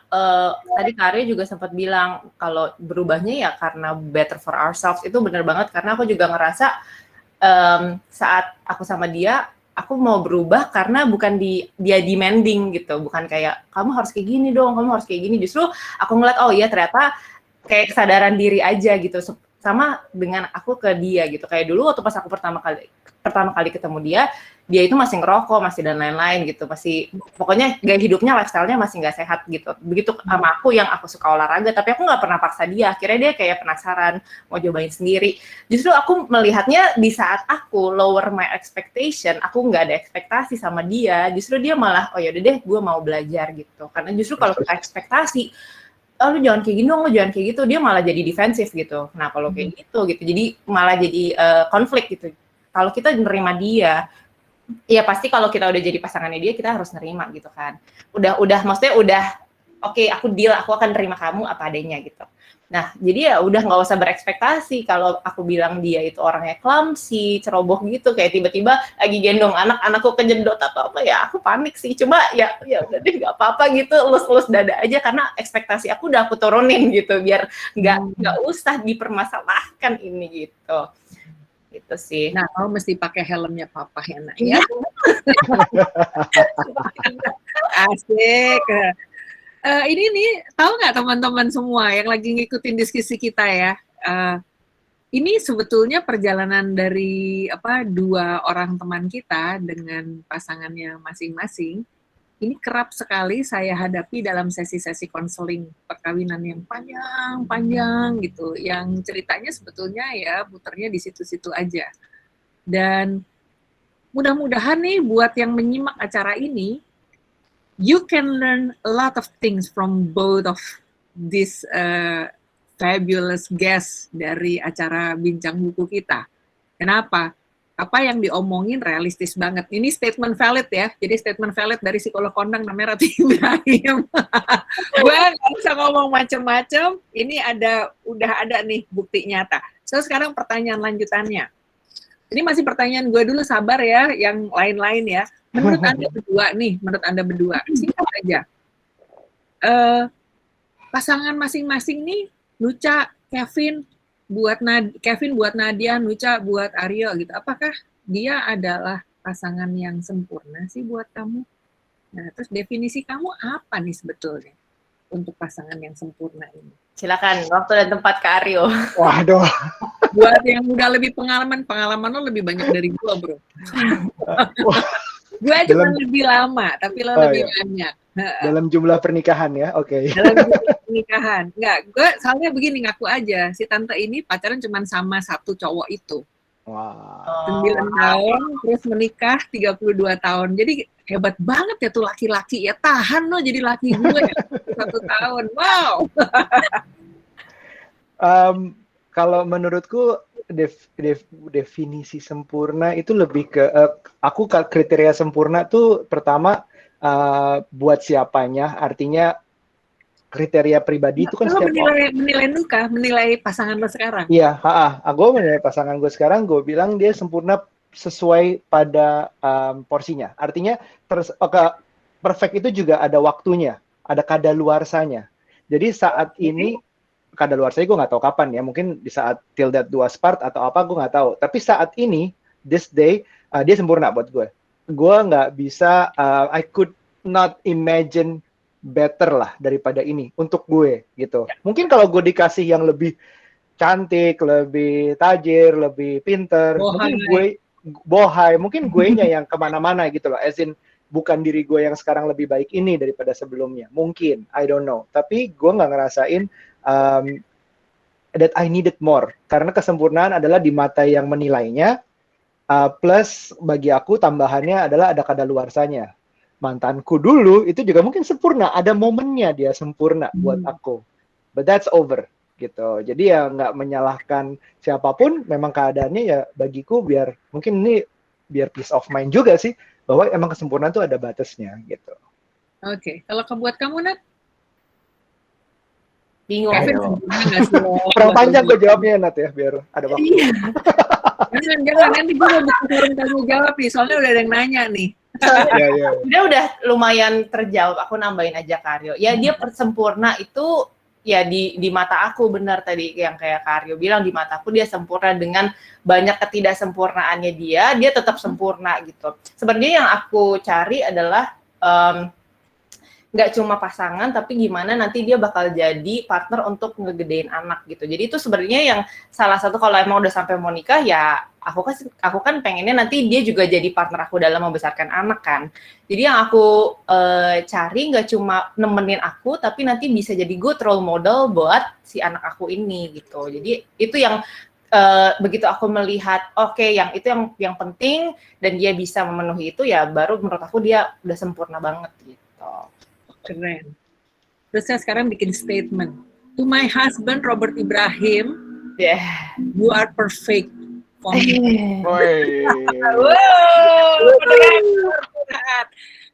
tadi Kak Arya juga sempat bilang kalau berubahnya ya karena better for ourselves, itu benar banget, karena aku juga ngerasa saat aku sama dia, aku mau berubah karena bukan dia demanding gitu, bukan kayak kamu harus kayak gini dong, kamu harus kayak gini. Justru aku ngeliat oh iya ternyata kayak kesadaran diri aja gitu. Sama dengan aku ke dia gitu, kayak dulu waktu pas aku pertama kali ketemu dia itu masih ngerokok, masih dan lain-lain gitu, masih pokoknya gaya hidupnya, lifestyle-nya masih nggak sehat gitu. Begitu sama aku yang aku suka olahraga, tapi aku nggak pernah paksa dia. Akhirnya dia kayak penasaran mau cobain sendiri. Justru aku melihatnya di saat aku lower my expectation, aku nggak ada ekspektasi sama dia, justru dia malah oh yaudah deh, gue mau belajar gitu. Karena justru kalau kita ekspektasi, oh lu jangan kayak gini dong, lu jangan kayak gitu, dia malah jadi defensif gitu. Nah kalau kayak gitu, jadi malah jadi konflik gitu. Kalau kita nerima dia, ya pasti kalau kita udah jadi pasangannya dia, kita harus nerima gitu kan. Maksudnya udah oke, aku deal, aku akan terima kamu apa adanya gitu. Nah, jadi ya udah nggak usah berekspektasi kalau aku bilang dia itu orangnya clumsy, ceroboh gitu, kayak tiba-tiba lagi gendong anakku kejedot atau apa, ya aku panik sih. Cuma ya udah deh, nggak apa-apa gitu, elus-elus dada aja karena ekspektasi aku udah aku turunin gitu, biar nggak usah dipermasalahkan ini gitu. Gitu sih. Nah, kamu mesti pakai helmnya papa ya, nak ya. Asik. Ini nih, tahu nggak teman-teman semua yang lagi ngikutin diskusi kita ya? Ini sebetulnya perjalanan dari dua orang teman kita dengan pasangannya masing-masing. Ini kerap sekali saya hadapi dalam sesi-sesi konseling perkawinan yang panjang-panjang gitu, yang ceritanya sebetulnya ya puternya di situ-situ aja. Dan mudah-mudahan nih buat yang menyimak acara ini, you can learn a lot of things from both of these fabulous guests dari acara Bincang Buku kita. Kenapa? Apa yang diomongin realistis banget. Ini statement valid ya. Jadi statement valid dari psikolog kondang namanya Ratih Ibrahim. Gue nggak bisa ngomong macem-macem. Ini udah ada nih bukti nyata. So sekarang pertanyaan lanjutannya. Ini masih pertanyaan gue dulu, sabar ya, yang lain-lain ya. Menurut Anda berdua, singkat aja. Pasangan masing-masing nih, Nucha, Kevin buat Nadia, Nucha buat Aryo gitu. Apakah dia adalah pasangan yang sempurna sih buat kamu? Nah, terus definisi kamu apa nih sebetulnya untuk pasangan yang sempurna ini? Silakan, waktu dan tempat ke Aryo. Waduh. Buat yang udah lebih pengalaman lo lebih banyak dari gua, bro. Gue cuma lebih lama, tapi lo lebih banyak. Dalam jumlah pernikahan ya, oke. Dalam jumlah pernikahan. Enggak, gue soalnya begini, ngaku aja. Si tante ini pacaran cuma sama satu cowok itu. Wow. 9 tahun, terus menikah 32 tahun. Jadi hebat banget ya tuh laki-laki ya. Tahan lo jadi laki gue 1 tahun. Wow. Kalau menurutku definisi sempurna itu lebih ke aku kriteria sempurna tuh pertama buat siapanya, artinya kriteria pribadi itu kan setiap menilai pasangan lo sekarang. Iya, aku menilai pasangan gue sekarang, gue bilang dia sempurna sesuai pada porsinya. Artinya perfect itu juga ada waktunya, ada kadaluarsanya. Jadi saat ini kadaluarsanya gue nggak tahu kapan ya, mungkin di saat till that do us part atau apa gue nggak tahu. Tapi saat ini, this day, dia sempurna buat gue. Gue nggak bisa, I could not imagine better lah daripada ini untuk gue gitu. Mungkin kalau gue dikasih yang lebih cantik, lebih tajir, lebih pinter, mungkin gue bohai, mungkin gue-nya yang kemana-mana gitu loh. As in, bukan diri gue yang sekarang lebih baik ini daripada sebelumnya. Mungkin, I don't know. Tapi gue nggak ngerasain that I needed more. Karena kesempurnaan adalah di mata yang menilainya, plus bagi aku tambahannya adalah ada kadaluarsanya. Mantanku dulu itu juga mungkin sempurna, ada momennya dia sempurna buat aku. But that's over gitu. Jadi ya nggak menyalahkan siapapun, memang keadaannya ya bagiku biar mungkin ini biar peace of mind juga sih, bahwa emang kesempurnaan itu ada batasnya gitu. Oke. Kalau kebuat kamu, Nat? Bingung. Kurang panjang gue jawabnya, Nat ya, biar ada waktu. Jangan, nanti gue mau buka kamu jawab nih, soalnya udah ada yang nanya nih. Udah lumayan terjawab, aku nambahin aja Karyo. Ya dia sempurna itu ya di mata aku, benar tadi yang kayak Karyo bilang, di mata aku dia sempurna dengan banyak ketidaksempurnaannya dia tetap sempurna gitu. Sebenarnya yang aku cari adalah nggak cuma pasangan, tapi gimana nanti dia bakal jadi partner untuk ngegedein anak gitu. Jadi itu sebenarnya yang salah satu, kalau emang udah sampai mau nikah ya aku kan pengennya nanti dia juga jadi partner aku dalam membesarkan anak kan. Jadi yang aku cari nggak cuma nemenin aku, tapi nanti bisa jadi good role model buat si anak aku ini gitu. Jadi itu yang begitu aku melihat yang itu yang penting dan dia bisa memenuhi itu, ya baru menurut aku dia udah sempurna banget gitu. Keren. Terus saya sekarang bikin statement. To my husband Robert Ibrahim, you are perfect for me.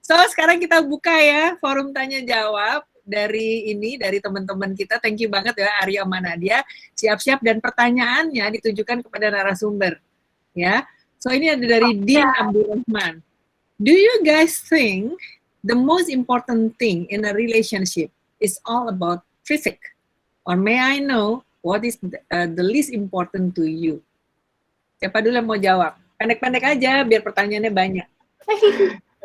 So sekarang kita buka ya forum tanya jawab. dari teman-teman kita. Thank you banget ya Aryo sama Nadia. Siap-siap dan pertanyaannya ditujukan kepada narasumber. Ya. So ini ada dari Din Abdurrahman. Do you guys think the most important thing in a relationship is all about physics? Or may I know what is the least important to you? Siapa dulu yang mau jawab? Pendek-pendek aja biar pertanyaannya banyak.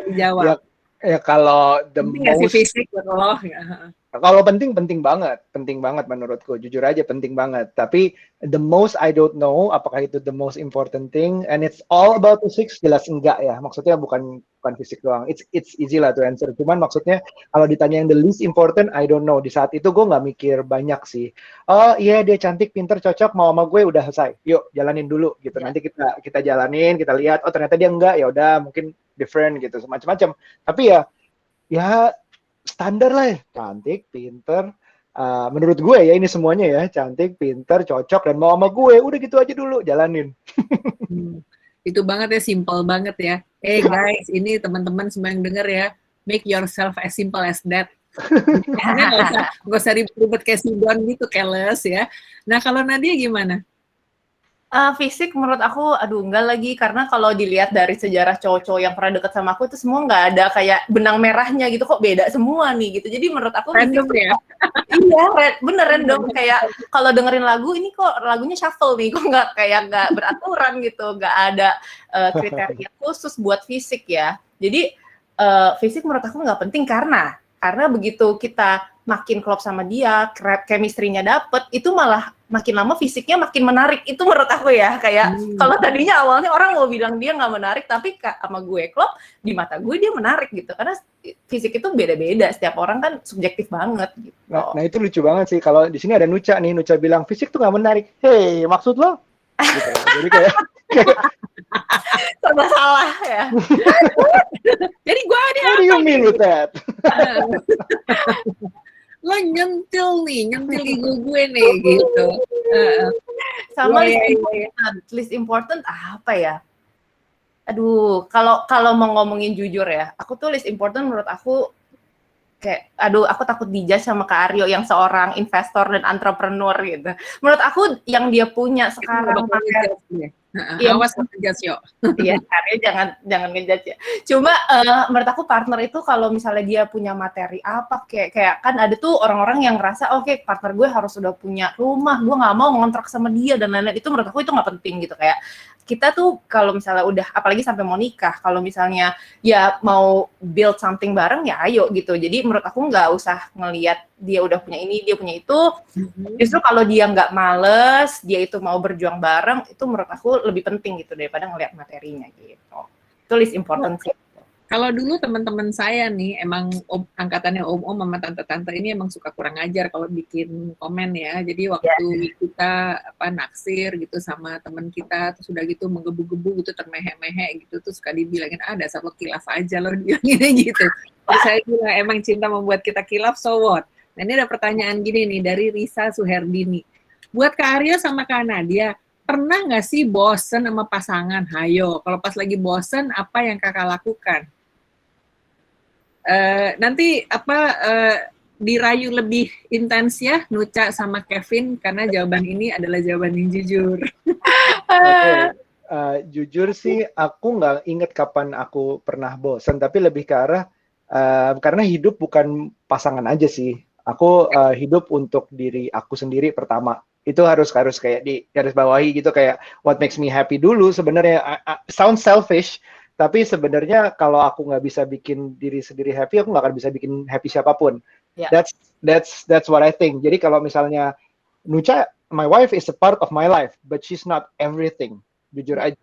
Dijawab. Ya kalau the Penting nggak sih most fisik buat lo? Ya. kalau penting banget menurutku, jujur aja penting banget. Tapi the most I don't know apakah itu the most important thing, and it's all about physics, jelas enggak ya. Maksudnya bukan fisik doang. It's easy lah to answer. Cuman maksudnya kalau ditanya yang the least important, I don't know. Di saat itu gue nggak mikir banyak sih. Oh iya dia cantik, pinter, cocok, mau sama gue udah selesai. Yuk jalanin dulu gitu. Nanti kita jalanin, kita lihat. Oh ternyata dia enggak, ya udah mungkin different gitu, macam-macam. Tapi ya standar lah ya, cantik, pinter, menurut gue ya ini semuanya ya, cantik, pinter, cocok, dan mau sama gue, udah gitu aja dulu, jalanin. Itu banget ya, simple banget ya. Guys, ini teman-teman semua yang denger ya, make yourself as simple as that. Nggak usah ribet-ribet kayak Sidon gitu, careless ya. Nah kalau Nadia gimana? Fisik menurut aku, enggak lagi, karena kalau dilihat dari sejarah cowok-cowok yang pernah deket sama aku itu semua nggak ada kayak benang merahnya gitu, kok beda semua nih gitu. Jadi menurut aku Random ya? Iya, bener random, kayak kalau dengerin lagu ini kok lagunya shuffle nih, kok nggak beraturan gitu, nggak ada kriteria khusus buat fisik ya. Jadi fisik menurut aku nggak penting karena begitu kita makin klop sama dia, chemistry-nya dapet, itu malah makin lama fisiknya makin menarik. Itu menurut aku ya, kayak kalau tadinya awalnya orang mau bilang dia nggak menarik, tapi sama gue klop, di mata gue dia menarik gitu. Karena fisik itu beda-beda, setiap orang kan subjektif banget gitu. Nah itu lucu banget sih, kalau di sini ada Nucha nih, Nucha bilang fisik tuh nggak menarik. Hey, maksud lo? Gitu. Jadi kayak salah ya. Jadi gue ada what do you mean with that? lo nyentil ego gue nih gitu. Sama list important apa ya? Aduh, kalau mau ngomongin jujur ya, aku tuh list important menurut aku kayak, aku takut dijudge sama Kak Aryo yang seorang investor dan entrepreneur gitu. Menurut aku yang dia punya sekarang Awas ngejudge yo. Iya, Aryo jangan ngejudge ya. Cuma menurut aku partner itu kalau misalnya dia punya materi apa, kayak kan ada tuh orang-orang yang ngerasa oke, partner gue harus udah punya rumah, gue nggak mau ngontrak sama dia dan lain-lain. Itu menurut aku itu nggak penting gitu. Kayak kita tuh kalau misalnya udah, apalagi sampai mau nikah, kalau misalnya ya mau build something bareng ya ayo gitu. Jadi menurut aku nggak usah ngelihat dia udah punya ini, dia punya itu. Justru kalau dia nggak males, dia itu mau berjuang bareng, itu menurut aku lebih penting gitu daripada ngelihat materinya gitu. Itu list important sih. Kalau dulu teman-teman saya nih, emang angkatannya om-om sama tante-tante ini emang suka kurang ajar kalau bikin komen ya. Jadi waktu kita naksir gitu sama teman kita, terus udah gitu menggebu-gebu gitu, termehe-mehe gitu, terus suka dibilangin, dasar lo kilaf aja lo, dibilangin gitu. Terus saya bilang, emang cinta membuat kita kilaf, so what? Nah ini ada pertanyaan gini nih, dari Risa Suherdini. Buat Kak Aryo sama Kak Nadia, pernah nggak sih bosen sama pasangan? Hayo, kalau pas lagi bosen, apa yang kakak lakukan? Nanti dirayu lebih intens ya, Nucha sama Kevin, karena jawaban ini adalah jawaban yang jujur. Jujur sih, aku nggak inget kapan aku pernah bosan, tapi lebih ke arah karena hidup bukan pasangan aja sih. Aku hidup untuk diri aku sendiri pertama. Itu harus kayak di garis bawahi gitu, kayak what makes me happy dulu sebenarnya. Sound selfish, tapi sebenarnya kalau aku nggak bisa bikin diri sendiri happy, aku nggak akan bisa bikin happy siapapun. Yeah. That's what I think. Jadi kalau misalnya Nucha, my wife is a part of my life, but she's not everything. Jujur aja.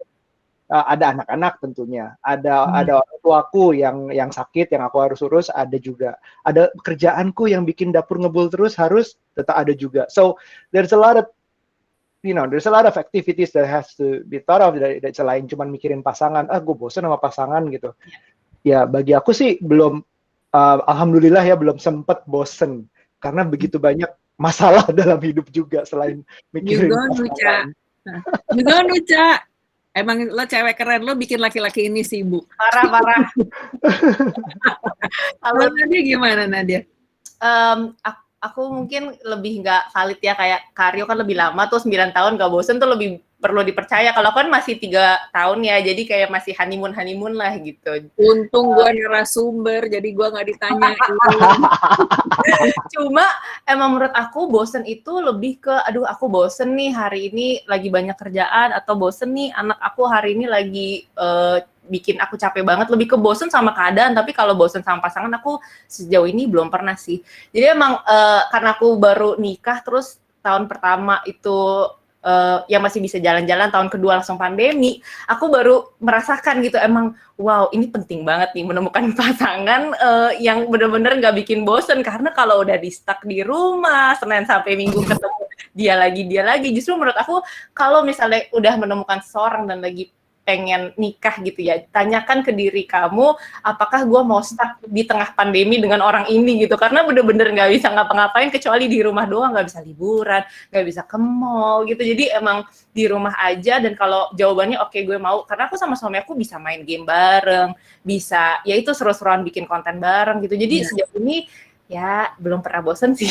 Ada anak-anak tentunya, ada orang tuaku yang sakit, yang aku harus urus, ada juga. Ada pekerjaanku yang bikin dapur ngebul terus, harus tetap ada juga. So there's a lot of activities that has to be thought of dari selain cuma mikirin pasangan. Gue bosan sama pasangan gitu. Ya bagi aku sih belum, alhamdulillah ya belum sempet bosen karena begitu banyak masalah dalam hidup juga selain mikirin pasangan. Juga Nucha. Emang lo cewek keren, lo bikin laki-laki ini sibuk. Parah. Kalau Nadia gimana Nadia? Aku mungkin lebih nggak valid ya, kayak Karyo kan lebih lama tuh 9 tahun nggak bosen tuh lebih perlu dipercaya. Kalau kan masih 3 tahun ya, jadi kayak masih honeymoon lah gitu. Untung gue narasumber, jadi gue nggak ditanyain. Cuma emang menurut aku bosen itu lebih ke, aduh aku bosen nih hari ini lagi banyak kerjaan, atau bosen nih anak aku hari ini lagi bikin aku capek banget, lebih ke bosen sama keadaan. Tapi kalau bosen sama pasangan aku sejauh ini belum pernah sih. Jadi emang karena aku baru nikah, terus tahun pertama itu yang masih bisa jalan-jalan, tahun kedua langsung pandemi, aku baru merasakan gitu, emang wow ini penting banget nih menemukan pasangan yang bener-bener nggak bikin bosen. Karena kalau udah di stuck di rumah Senin sampai Minggu ketemu dia lagi, justru menurut aku kalau misalnya udah menemukan seseorang dan lagi pengen nikah gitu ya, tanyakan ke diri kamu, apakah gue mau stuck di tengah pandemi dengan orang ini gitu. Karena bener-bener nggak bisa ngapa-ngapain kecuali di rumah doang, nggak bisa liburan, nggak bisa ke mall gitu. Jadi emang di rumah aja. Dan kalau jawabannya oke, gue mau, karena aku sama suami aku bisa main game bareng, bisa ya itu seru-seruan bikin konten bareng gitu. Jadi sejauh ini ya belum pernah bosen sih.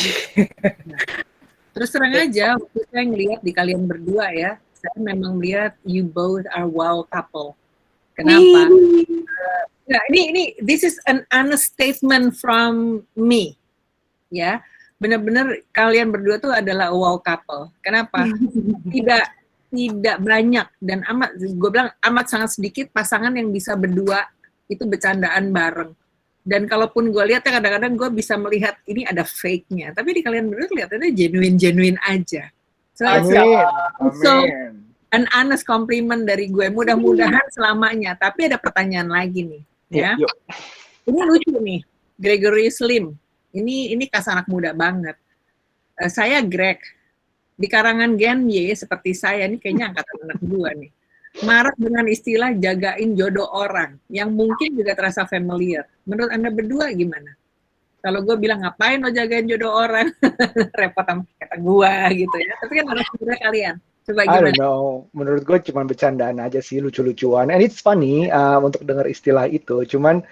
Terus terang aja, waktu saya ngeliat di kalian berdua ya, saya memang lihat you both are wow couple. Kenapa? Nah, ini this is an honest statement from me. Ya, benar-benar kalian berdua tuh adalah wow couple. Kenapa? Tidak banyak dan gue bilang amat sangat sedikit pasangan yang bisa berdua itu bercandaan bareng. Dan kalaupun gue lihat ya kadang-kadang gue bisa melihat ini ada fake-nya. Tapi di kalian berdua kelihatannya genuine aja. So, an honest compliment dari gue. Mudah-mudahan selamanya. Tapi ada pertanyaan lagi nih, ya. Ini lucu nih, Gregory Slim. Ini kasar anak muda banget. Saya Greg. Di karangan Gen Y seperti saya ini kayaknya angkatan anak gue nih. Marak dengan istilah jagain jodoh orang yang mungkin juga terasa familiar. Menurut Anda berdua gimana? Kalau gue bilang ngapain lo jagain jodoh orang, repot sama kata gue gitu ya. Tapi kan harus juga kalian. Coba gimana? I don't know. Menurut gue cuma bercandaan aja sih, lucu-lucuan. And it's funny untuk dengar istilah itu. Cuman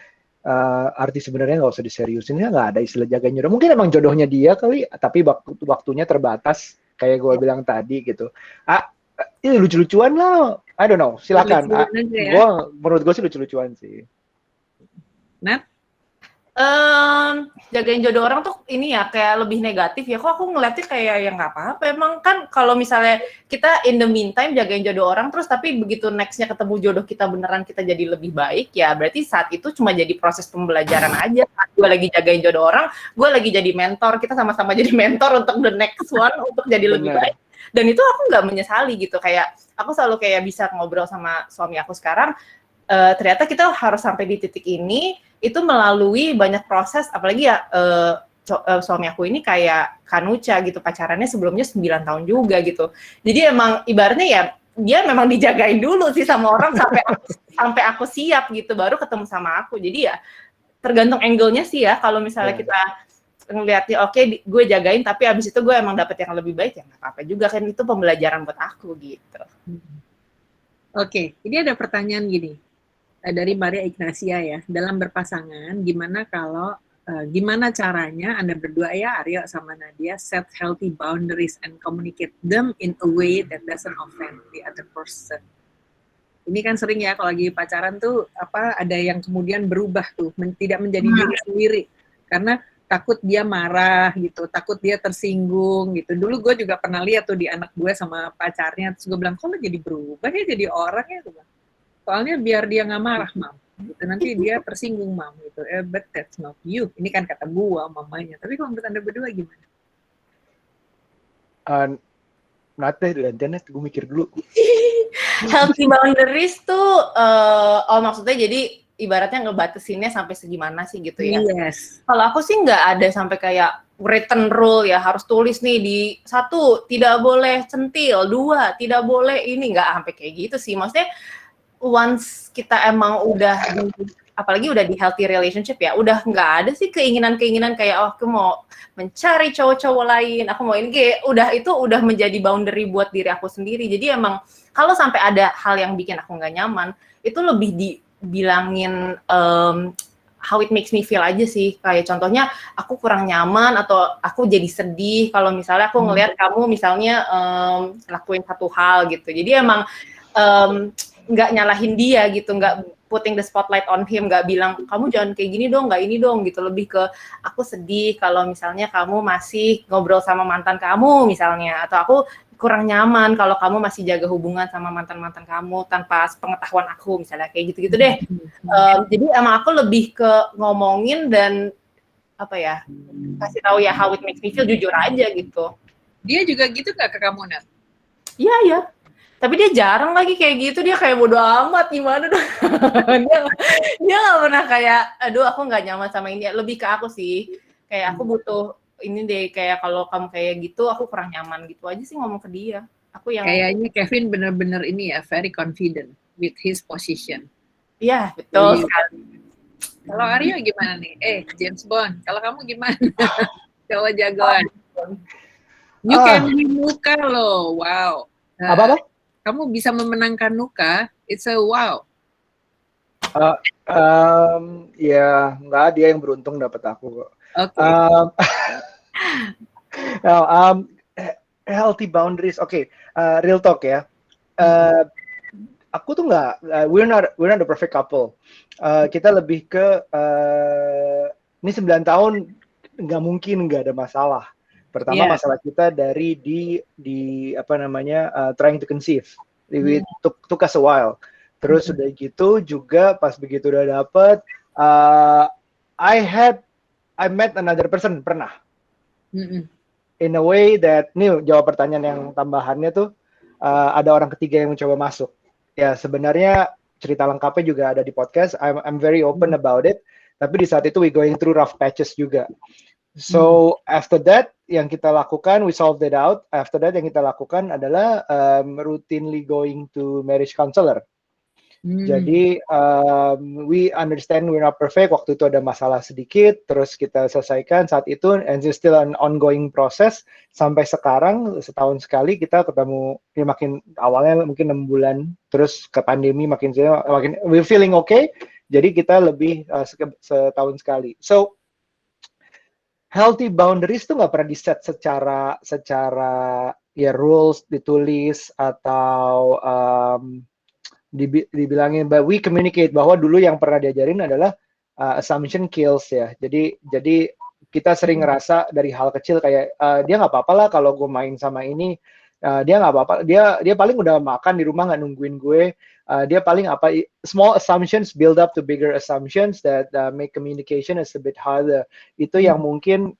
arti sebenarnya nggak usah diseriusin. Ya nggak ada istilah jagain jodoh. Mungkin emang jodohnya dia kali, tapi waktunya terbatas. Kayak gue bilang tadi gitu. Ini lucu-lucuan lah. I don't know. Silakan. Menurut gue sih lucu-lucuan sih. Nat? Jagain jodoh orang tuh ini ya kayak lebih negatif ya. Kok aku ngeliatnya kayak yang nggak apa-apa. Emang kan kalau misalnya kita in the meantime jagain jodoh orang terus, tapi begitu nextnya ketemu jodoh kita beneran kita jadi lebih baik ya, berarti saat itu cuma jadi proses pembelajaran aja. Saat gue lagi jagain jodoh orang, gue lagi jadi mentor, kita sama-sama jadi mentor untuk the next one untuk jadi lebih baik. Dan itu aku nggak menyesali gitu. Kayak aku selalu kayak bisa ngobrol sama suami aku sekarang, ternyata kita harus sampai di titik ini itu melalui banyak proses, apalagi ya suami aku ini kayak Kanuca gitu, pacarannya sebelumnya 9 tahun juga gitu. Jadi emang ibaratnya ya dia memang dijagain dulu sih sama orang sampai aku siap gitu baru ketemu sama aku. Jadi ya tergantung angle-nya sih ya. Kalau misalnya kita ngeliatnya oke, gue jagain tapi abis itu gue emang dapet yang lebih baik ya nggak apa-apa juga kan, itu pembelajaran buat aku gitu. Oke, ini ada pertanyaan gini. Dari Maria Ignacia ya, dalam berpasangan gimana caranya Anda berdua ya, Aryo sama Nadia, set healthy boundaries and communicate them in a way that doesn't offend the other person. Ini kan sering ya kalau lagi pacaran tuh ada yang kemudian berubah tuh, tidak menjadi diri sendiri karena takut dia marah gitu, takut dia tersinggung gitu. Dulu gue juga pernah lihat tuh di anak gue sama pacarnya, terus gue bilang kok lo jadi berubah ya jadi orang ya tuh. Soalnya biar dia nggak marah, Mam. Gitu. Nanti dia tersinggung, Mam. Gitu. But that's not you. Ini kan kata gua, mamanya. Tapi kalau menurut Anda berdua gimana? Nate dan Janet, gue mikir dulu. Healthy boundaries tuh, maksudnya jadi ibaratnya ngebatasinnya sampai segimana sih gitu ya? Yes. Kalau aku sih nggak ada sampai kayak written rule ya, harus tulis nih di 1, tidak boleh centil, 2, tidak boleh ini, nggak sampai kayak gitu sih. Maksudnya once kita emang udah apalagi udah di healthy relationship ya, udah nggak ada sih keinginan-keinginan kayak aku mau mencari cowok-cowok lain, aku mau ini kayak itu udah menjadi boundary buat diri aku sendiri. Jadi emang kalau sampai ada hal yang bikin aku nggak nyaman, itu lebih dibilangin how it makes me feel aja sih. Kayak contohnya aku kurang nyaman atau aku jadi sedih kalau misalnya aku ngelihat kamu misalnya lakuin satu hal gitu. Jadi emang nggak nyalahin dia gitu, nggak putting the spotlight on him, nggak bilang kamu jangan kayak gini dong, nggak ini dong gitu. Lebih ke aku sedih kalau misalnya kamu masih ngobrol sama mantan kamu misalnya, atau aku kurang nyaman kalau kamu masih jaga hubungan sama mantan-mantan kamu tanpa pengetahuan aku misalnya, kayak gitu-gitu deh. Jadi emang aku lebih ke ngomongin dan apa ya, kasih tahu ya how it makes me feel, jujur aja gitu. Dia juga gitu nggak ke kamu, Nat? Iya ya. Tapi dia jarang lagi kayak gitu, dia kayak bodo amat, gimana dong. dia nggak pernah kayak, aduh aku nggak nyaman sama ini, lebih ke aku sih, kayak aku butuh ini deh, kayak kalau kamu kayak gitu, aku kurang nyaman gitu aja sih ngomong ke dia. Aku yang Kayaknya Kevin benar-benar ini ya, very confident with his position. iya betul sekali. Kalau Aryo gimana nih? James Bond, kalau kamu gimana? Cowok jagoan. You can win Nuka loh, wow. Apa? Kamu bisa memenangkan Nuka, it's a wow. Ya, nggak, dia yang beruntung dapat aku kok. Oke. Healthy boundaries, oke. Real talk ya. Aku tuh nggak, we're not the perfect couple. Kita lebih ke ini 9 tahun nggak mungkin nggak ada masalah. Pertama masalah kita dari di apa namanya trying to conceive. It took us a while. Terus udah gitu juga pas begitu udah dapet, I met another person pernah. In a way that, nih jawab pertanyaan yang tambahannya tuh, ada orang ketiga yang mencoba masuk. Ya sebenarnya cerita lengkapnya juga ada di podcast. I'm very open about it. Tapi di saat itu we going through rough patches juga. So after that yang kita lakukan, we solved it out. After that yang kita lakukan adalah routinely going to marriage counselor. Jadi we understand we're not perfect. Waktu itu ada masalah sedikit, terus kita selesaikan saat itu, and it's still an ongoing process sampai sekarang. Setahun sekali kita ketemu. Ya makin awalnya mungkin 6 bulan, terus ke pandemi makin we're feeling okay. Jadi kita lebih setahun sekali. So healthy boundaries tuh nggak pernah di-set secara ya rules ditulis atau dibilangin, but we communicate bahwa dulu yang pernah diajarin adalah assumption kills ya. Jadi kita sering ngerasa dari hal kecil kayak dia nggak apa-apa lah kalau gue main sama ini, dia nggak apa-apa, dia paling udah makan di rumah nggak nungguin gue, dia paling apa, small assumptions build up to bigger assumptions that make communication is a bit harder. Itu yang mungkin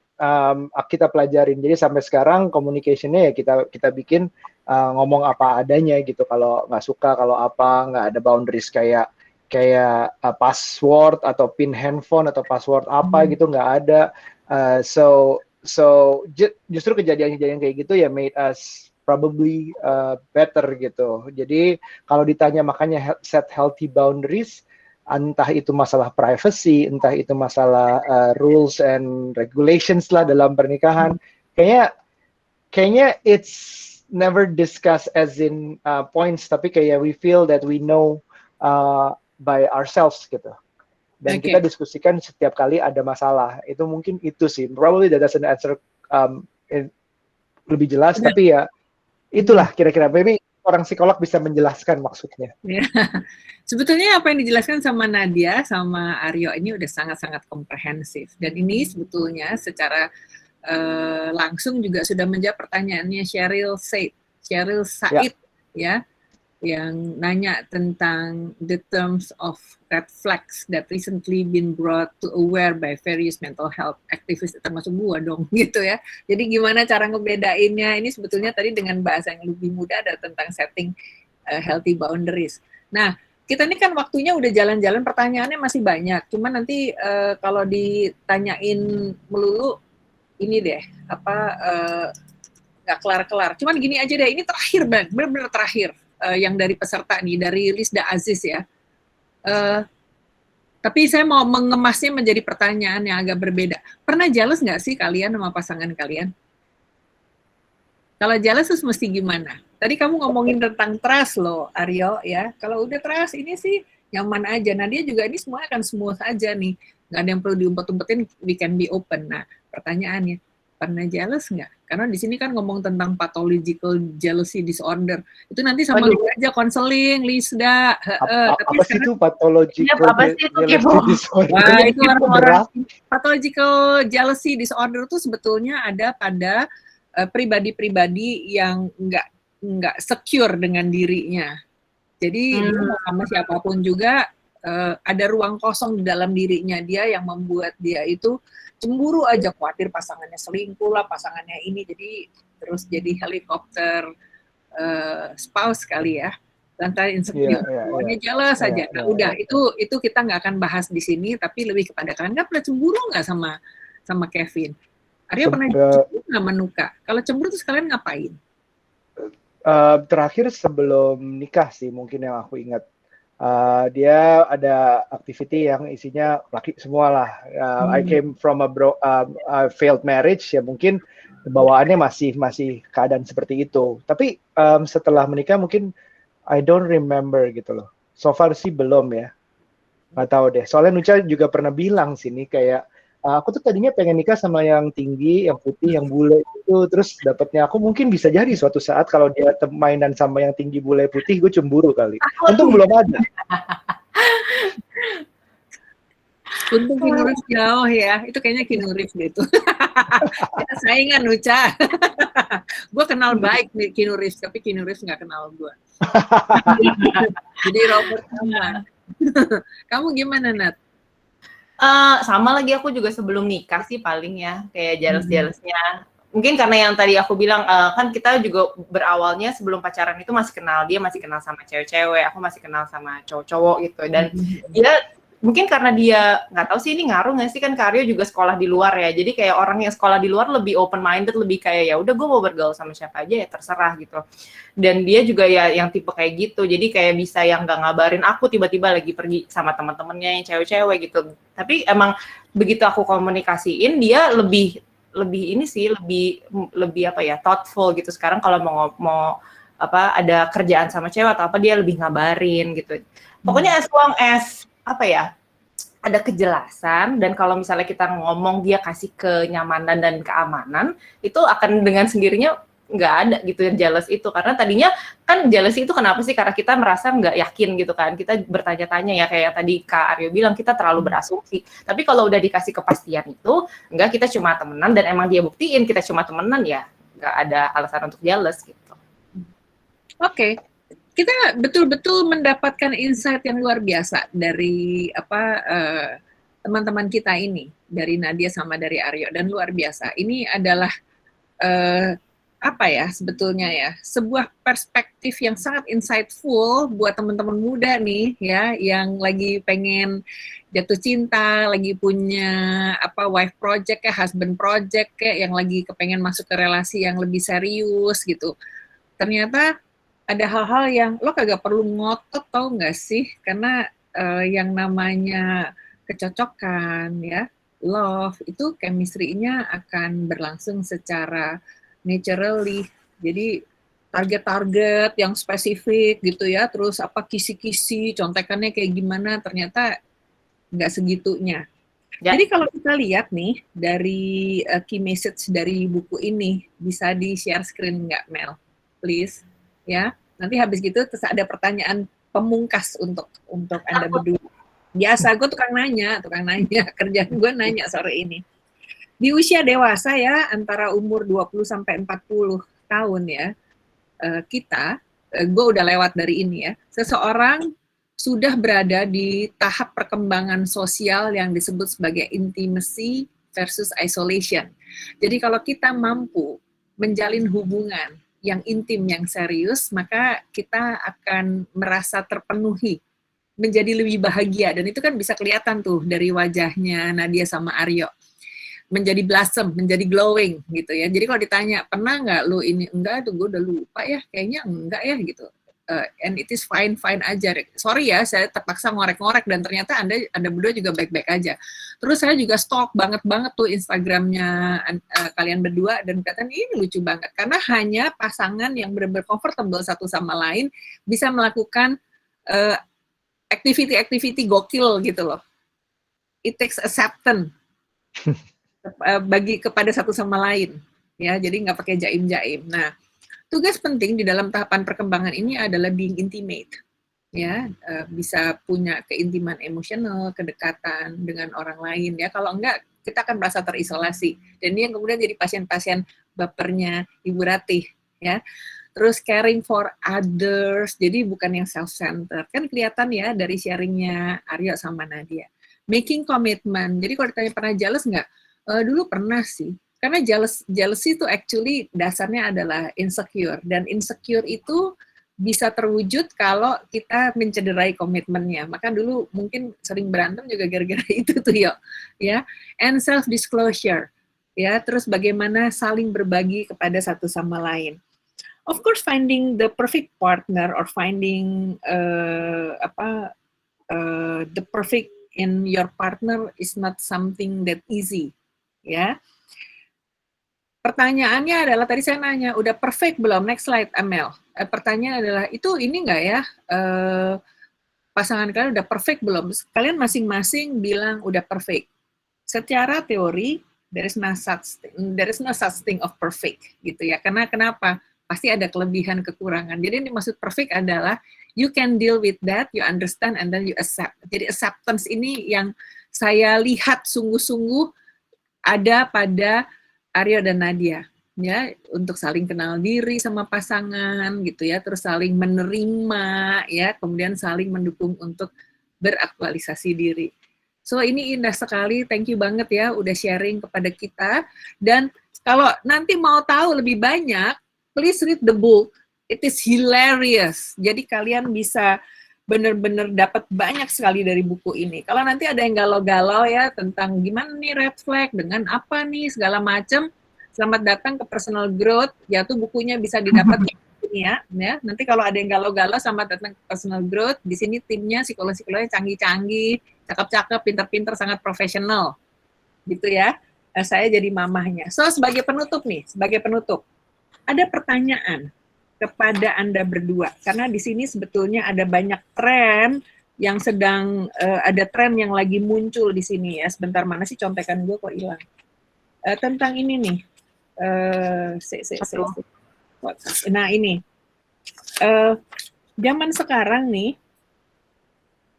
kita pelajarin. Jadi sampai sekarang communication-nya ya kita bikin ngomong apa adanya gitu. Kalau nggak suka, kalau apa, nggak ada boundaries kayak password atau pin handphone atau password apa gitu, nggak ada. So justru kejadian-kejadian kayak gitu ya made us probably better gitu. Jadi kalau ditanya makanya set healthy boundaries, entah itu masalah privacy, entah itu masalah rules and regulations lah dalam pernikahan, kayaknya it's never discussed as in points, tapi kayak we feel that we know by ourselves gitu. Dan kita diskusikan setiap kali ada masalah. Itu mungkin itu sih. Probably that doesn't answer lebih jelas, tapi ya itulah kira-kira. Maybe orang psikolog bisa menjelaskan maksudnya. Ya. Sebetulnya apa yang dijelaskan sama Nadia, sama Aryo ini udah sangat-sangat komprehensif. Dan ini sebetulnya secara langsung juga sudah menjawab pertanyaannya Cheryl Said ya, yang nanya tentang the terms of red flags that recently been brought to aware by various mental health activists, termasuk gua dong gitu ya. Jadi gimana cara ngebedainnya, ini sebetulnya tadi dengan bahasa yang lebih mudah ada tentang setting healthy boundaries. Nah, kita ini kan waktunya udah jalan-jalan, pertanyaannya masih banyak, cuman nanti kalau ditanyain melulu ini deh, nggak kelar-kelar. Cuman gini aja deh, ini terakhir Bang, benar-benar terakhir. Yang dari peserta nih, dari Lisda Aziz ya. Tapi saya mau mengemasnya menjadi pertanyaan yang agak berbeda. Pernah jealous nggak sih kalian sama pasangan kalian? Kalau jealous terus mesti gimana? Tadi kamu ngomongin tentang trust loh, Aryo ya. Kalau udah trust ini sih nyaman aja. Nah dia juga ini semua akan smooth aja nih. nggak ada yang perlu diumpet-umpetin, we can be open. Nah, pertanyaannya, pernah jealous nggak? Karena di sini kan ngomong tentang pathological jealousy disorder. Itu nanti sama Waduh. lu aja konseling, Lisda. Tapi Apa sih itu pathological Apa sih itu, jealousy Kepo? disorder? wah, itu orang-orang Berat. pathological jealousy disorder itu sebetulnya ada pada pribadi-pribadi yang nggak secure dengan dirinya. Jadi dia mau sama siapapun juga ada ruang kosong di dalam dirinya dia yang membuat dia itu cemburu aja, khawatir pasangannya selingkuh lah, pasangannya ini, jadi terus jadi helikopter spouse kali ya, lantaran insecure, pokoknya jealous aja. Nah udah itu kita nggak akan bahas di sini, tapi lebih kepada kalian pernah cemburu nggak sama Kevin? Arya pernah cemburu nggak Menuka? Kalau cemburu terus kalian ngapain? Terakhir sebelum nikah sih mungkin yang aku ingat. Dia ada activity yang isinya laki semua lah. I came from a failed marriage, ya mungkin bawaannya masih keadaan seperti itu. Tapi setelah menikah mungkin I don't remember gitu loh. So far sih belum ya. Nggak tahu deh. Soalnya Nucha juga pernah bilang sini kayak aku tuh tadinya pengen nikah sama yang tinggi, yang putih, yang bule itu. Terus dapatnya aku mungkin bisa jadi suatu saat kalau dia mainan sama yang tinggi, bule, putih, gue cemburu kali. Untung belum ada. Untung Keanu Reeves jauh ya. Itu kayaknya Keanu Reeves gitu. Kita saingan Nucha. Gue kenal baik Keanu Reeves, tapi Keanu Reeves nggak kenal gue. Jadi Robert sama. Kamu gimana, Nat? Sama lagi aku juga sebelum nikah sih paling ya, kayak jealous-jealousnya. Mungkin karena yang tadi aku bilang, kan kita juga berawalnya sebelum pacaran itu masih kenal, dia masih kenal sama cewek-cewek, aku masih kenal sama cowok-cowok gitu. Dan dia, mungkin karena dia, nggak tahu sih ini ngaruh nggak sih, kan Karyo juga sekolah di luar ya, jadi kayak orang yang sekolah di luar lebih open-minded, lebih kayak ya udah gue mau bergaul sama siapa aja ya terserah gitu. Dan dia juga ya yang tipe kayak gitu, jadi kayak bisa yang nggak ngabarin aku tiba-tiba lagi pergi sama teman-temannya yang cewek-cewek gitu. Tapi emang begitu aku komunikasiin, dia lebih ini sih, lebih apa ya, thoughtful gitu. Sekarang kalau mau apa ada kerjaan sama cewek atau apa, dia lebih ngabarin gitu. Pokoknya as long as apa ya, ada kejelasan, dan kalau misalnya kita ngomong dia kasih kenyamanan dan keamanan, itu akan dengan sendirinya nggak ada gitu jealous itu. Karena tadinya kan jealous itu kenapa sih? Karena kita merasa nggak yakin gitu kan, kita bertanya-tanya ya, kayak tadi Kak Aryo bilang, kita terlalu berasumsi. Tapi kalau udah dikasih kepastian itu, nggak, kita cuma temenan dan emang dia buktiin kita cuma temenan, ya nggak ada alasan untuk jealous gitu. Oke. Kita betul-betul mendapatkan insight yang luar biasa dari teman-teman kita ini, dari Nadia sama dari Aryo, dan luar biasa. Ini adalah sebetulnya ya, sebuah perspektif yang sangat insightful buat teman-teman muda nih ya, yang lagi pengen jatuh cinta, lagi punya wife project ya, husband project ya, yang lagi kepengen masuk ke relasi yang lebih serius gitu. Ternyata ada hal-hal yang lo kagak perlu ngotot, tau nggak sih? Karena yang namanya kecocokan ya, love, itu chemistry-nya akan berlangsung secara naturally. Jadi target-target yang spesifik gitu ya, terus kisi-kisi, contekannya kayak gimana, ternyata nggak segitunya. Ya. Jadi kalau kita lihat nih dari key message dari buku ini, bisa di-share screen nggak, Mel? Please. Ya, nanti habis gitu terus ada pertanyaan pemungkas untuk Anda berdua. Biasa gue tukang nanya, kerjaan gue nanya sore ini. Di usia dewasa ya, antara umur 20 sampai 40 tahun ya, gue udah lewat dari ini ya, seseorang sudah berada di tahap perkembangan sosial yang disebut sebagai intimacy versus isolation. Jadi kalau kita mampu menjalin hubungan yang intim, yang serius, maka kita akan merasa terpenuhi, menjadi lebih bahagia. Dan itu kan bisa kelihatan tuh dari wajahnya Nadia sama Aryo. Menjadi blossom, menjadi glowing gitu ya. Jadi kalau ditanya, pernah nggak lu ini? Enggak, tuh gue udah lupa ya, kayaknya enggak ya gitu. And it is fine aja. Sorry ya, saya terpaksa ngorek-ngorek dan ternyata Anda berdua juga baik-baik aja. Terus saya juga stalk banget tuh Instagramnya kalian berdua, dan katanya ini lucu banget karena hanya pasangan yang benar-benar comfortable satu sama lain bisa melakukan activity gokil gitu loh. it takes acceptance bagi kepada satu sama lain, ya. Jadi nggak pakai jaim-jaim. Nah, tugas penting di dalam tahapan perkembangan ini adalah being intimate, ya, bisa punya keintiman emosional, kedekatan dengan orang lain, ya. Kalau enggak, kita akan merasa terisolasi. Dan ini yang kemudian jadi pasien-pasien bapernya Ibu Ratih, ya. Terus caring for others, jadi bukan yang self-centered. Kan kelihatan ya dari sharingnya Aryo sama Nadia. Making commitment, jadi kalau ditanya pernah jealous nggak? Dulu pernah sih. Karena jealousy itu actually dasarnya adalah insecure. Dan insecure itu bisa terwujud kalau kita mencederai komitmennya. Maka dulu mungkin sering berantem juga gara-gara itu tuh ya. And self-disclosure, ya. Terus bagaimana saling berbagi kepada satu sama lain. Of course, finding the perfect partner or finding the perfect in your partner is not something that easy, ya. Pertanyaannya adalah, tadi saya nanya, udah perfect belum? Next slide, Amel. Pertanyaan adalah, itu ini nggak ya, pasangan kalian udah perfect belum? Kalian masing-masing bilang udah perfect. Secara teori, there is no such thing of perfect, gitu ya. Karena kenapa? Pasti ada kelebihan, kekurangan. Jadi yang dimaksud perfect adalah, you can deal with that, you understand, and then you accept. Jadi acceptance ini yang saya lihat sungguh-sungguh ada pada Aryo dan Nadia, ya, untuk saling kenal diri sama pasangan, gitu ya, terus saling menerima, ya, kemudian saling mendukung untuk beraktualisasi diri. So ini indah sekali, thank you banget ya, udah sharing kepada kita. Dan kalau nanti mau tahu lebih banyak, please read the book. It is hilarious. Jadi kalian bisa benar-benar dapat banyak sekali dari buku ini. Kalau nanti ada yang galau-galau ya tentang gimana nih red flag, dengan apa nih segala macam, selamat datang ke Personal Growth. Ya tuh bukunya bisa didapat di sini ya. Nanti kalau ada yang galau-galau, selamat datang ke Personal Growth. Di sini timnya psikolog-psikolognya canggih-canggih, cakep-cakep, pinter-pinter, sangat profesional. Gitu ya. Saya jadi mamahnya. So sebagai penutup nih, ada pertanyaan kepada Anda berdua, karena di sini sebetulnya ada banyak tren yang sedang, ada tren yang lagi muncul di sini ya. Sebentar, mana sih contekan gue kok hilang? Tentang ini nih, nah ini, zaman sekarang nih,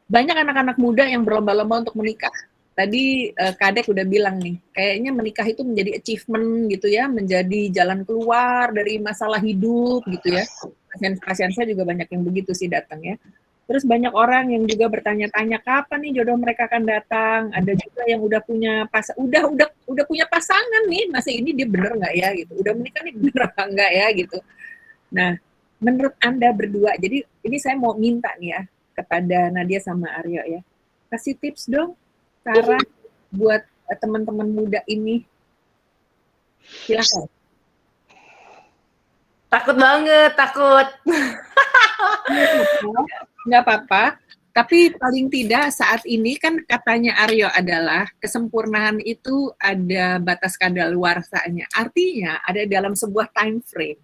banyak anak-anak muda yang berlomba-lomba untuk menikah. Tadi Kadek udah bilang nih, kayaknya menikah itu menjadi achievement gitu ya, menjadi jalan keluar dari masalah hidup gitu ya. Pasien-pasien saya juga banyak yang begitu sih datang ya. Terus banyak orang yang juga bertanya-tanya kapan nih jodoh mereka akan datang. Ada juga yang udah punya udah punya pasangan nih, masih ini dia bener nggak ya gitu. Udah menikah nih bener nggak ya gitu. Nah, menurut Anda berdua, jadi ini saya mau minta nih ya kepada Nadia sama Aryo ya, kasih tips dong. Cara buat teman-teman muda ini, silakan. Takut banget, takut. Nggak apa-apa, tapi paling tidak saat ini kan katanya Aryo adalah kesempurnaan itu ada batas kadaluarsanya. Artinya ada dalam sebuah time frame.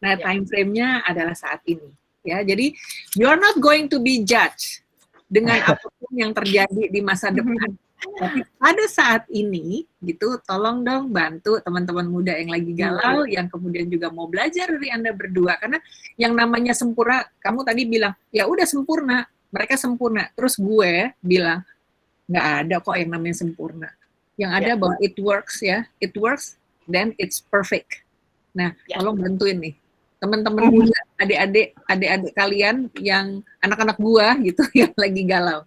Nah, time frame-nya adalah saat ini. Ya, jadi you're not going to be judged dengan apapun yang terjadi di masa depan. Tapi pada saat ini, gitu, tolong dong bantu teman-teman muda yang lagi galau, yang kemudian juga mau belajar dari Anda berdua. Karena yang namanya sempurna, kamu tadi bilang, ya udah sempurna, mereka sempurna. Terus gue bilang, nggak ada kok yang namanya sempurna. Yang ada bahwa it works ya, it works, then it's perfect. Nah, tolong bantuin nih. Teman-teman muda, adik-adik kalian yang anak-anak gua gitu yang lagi galau.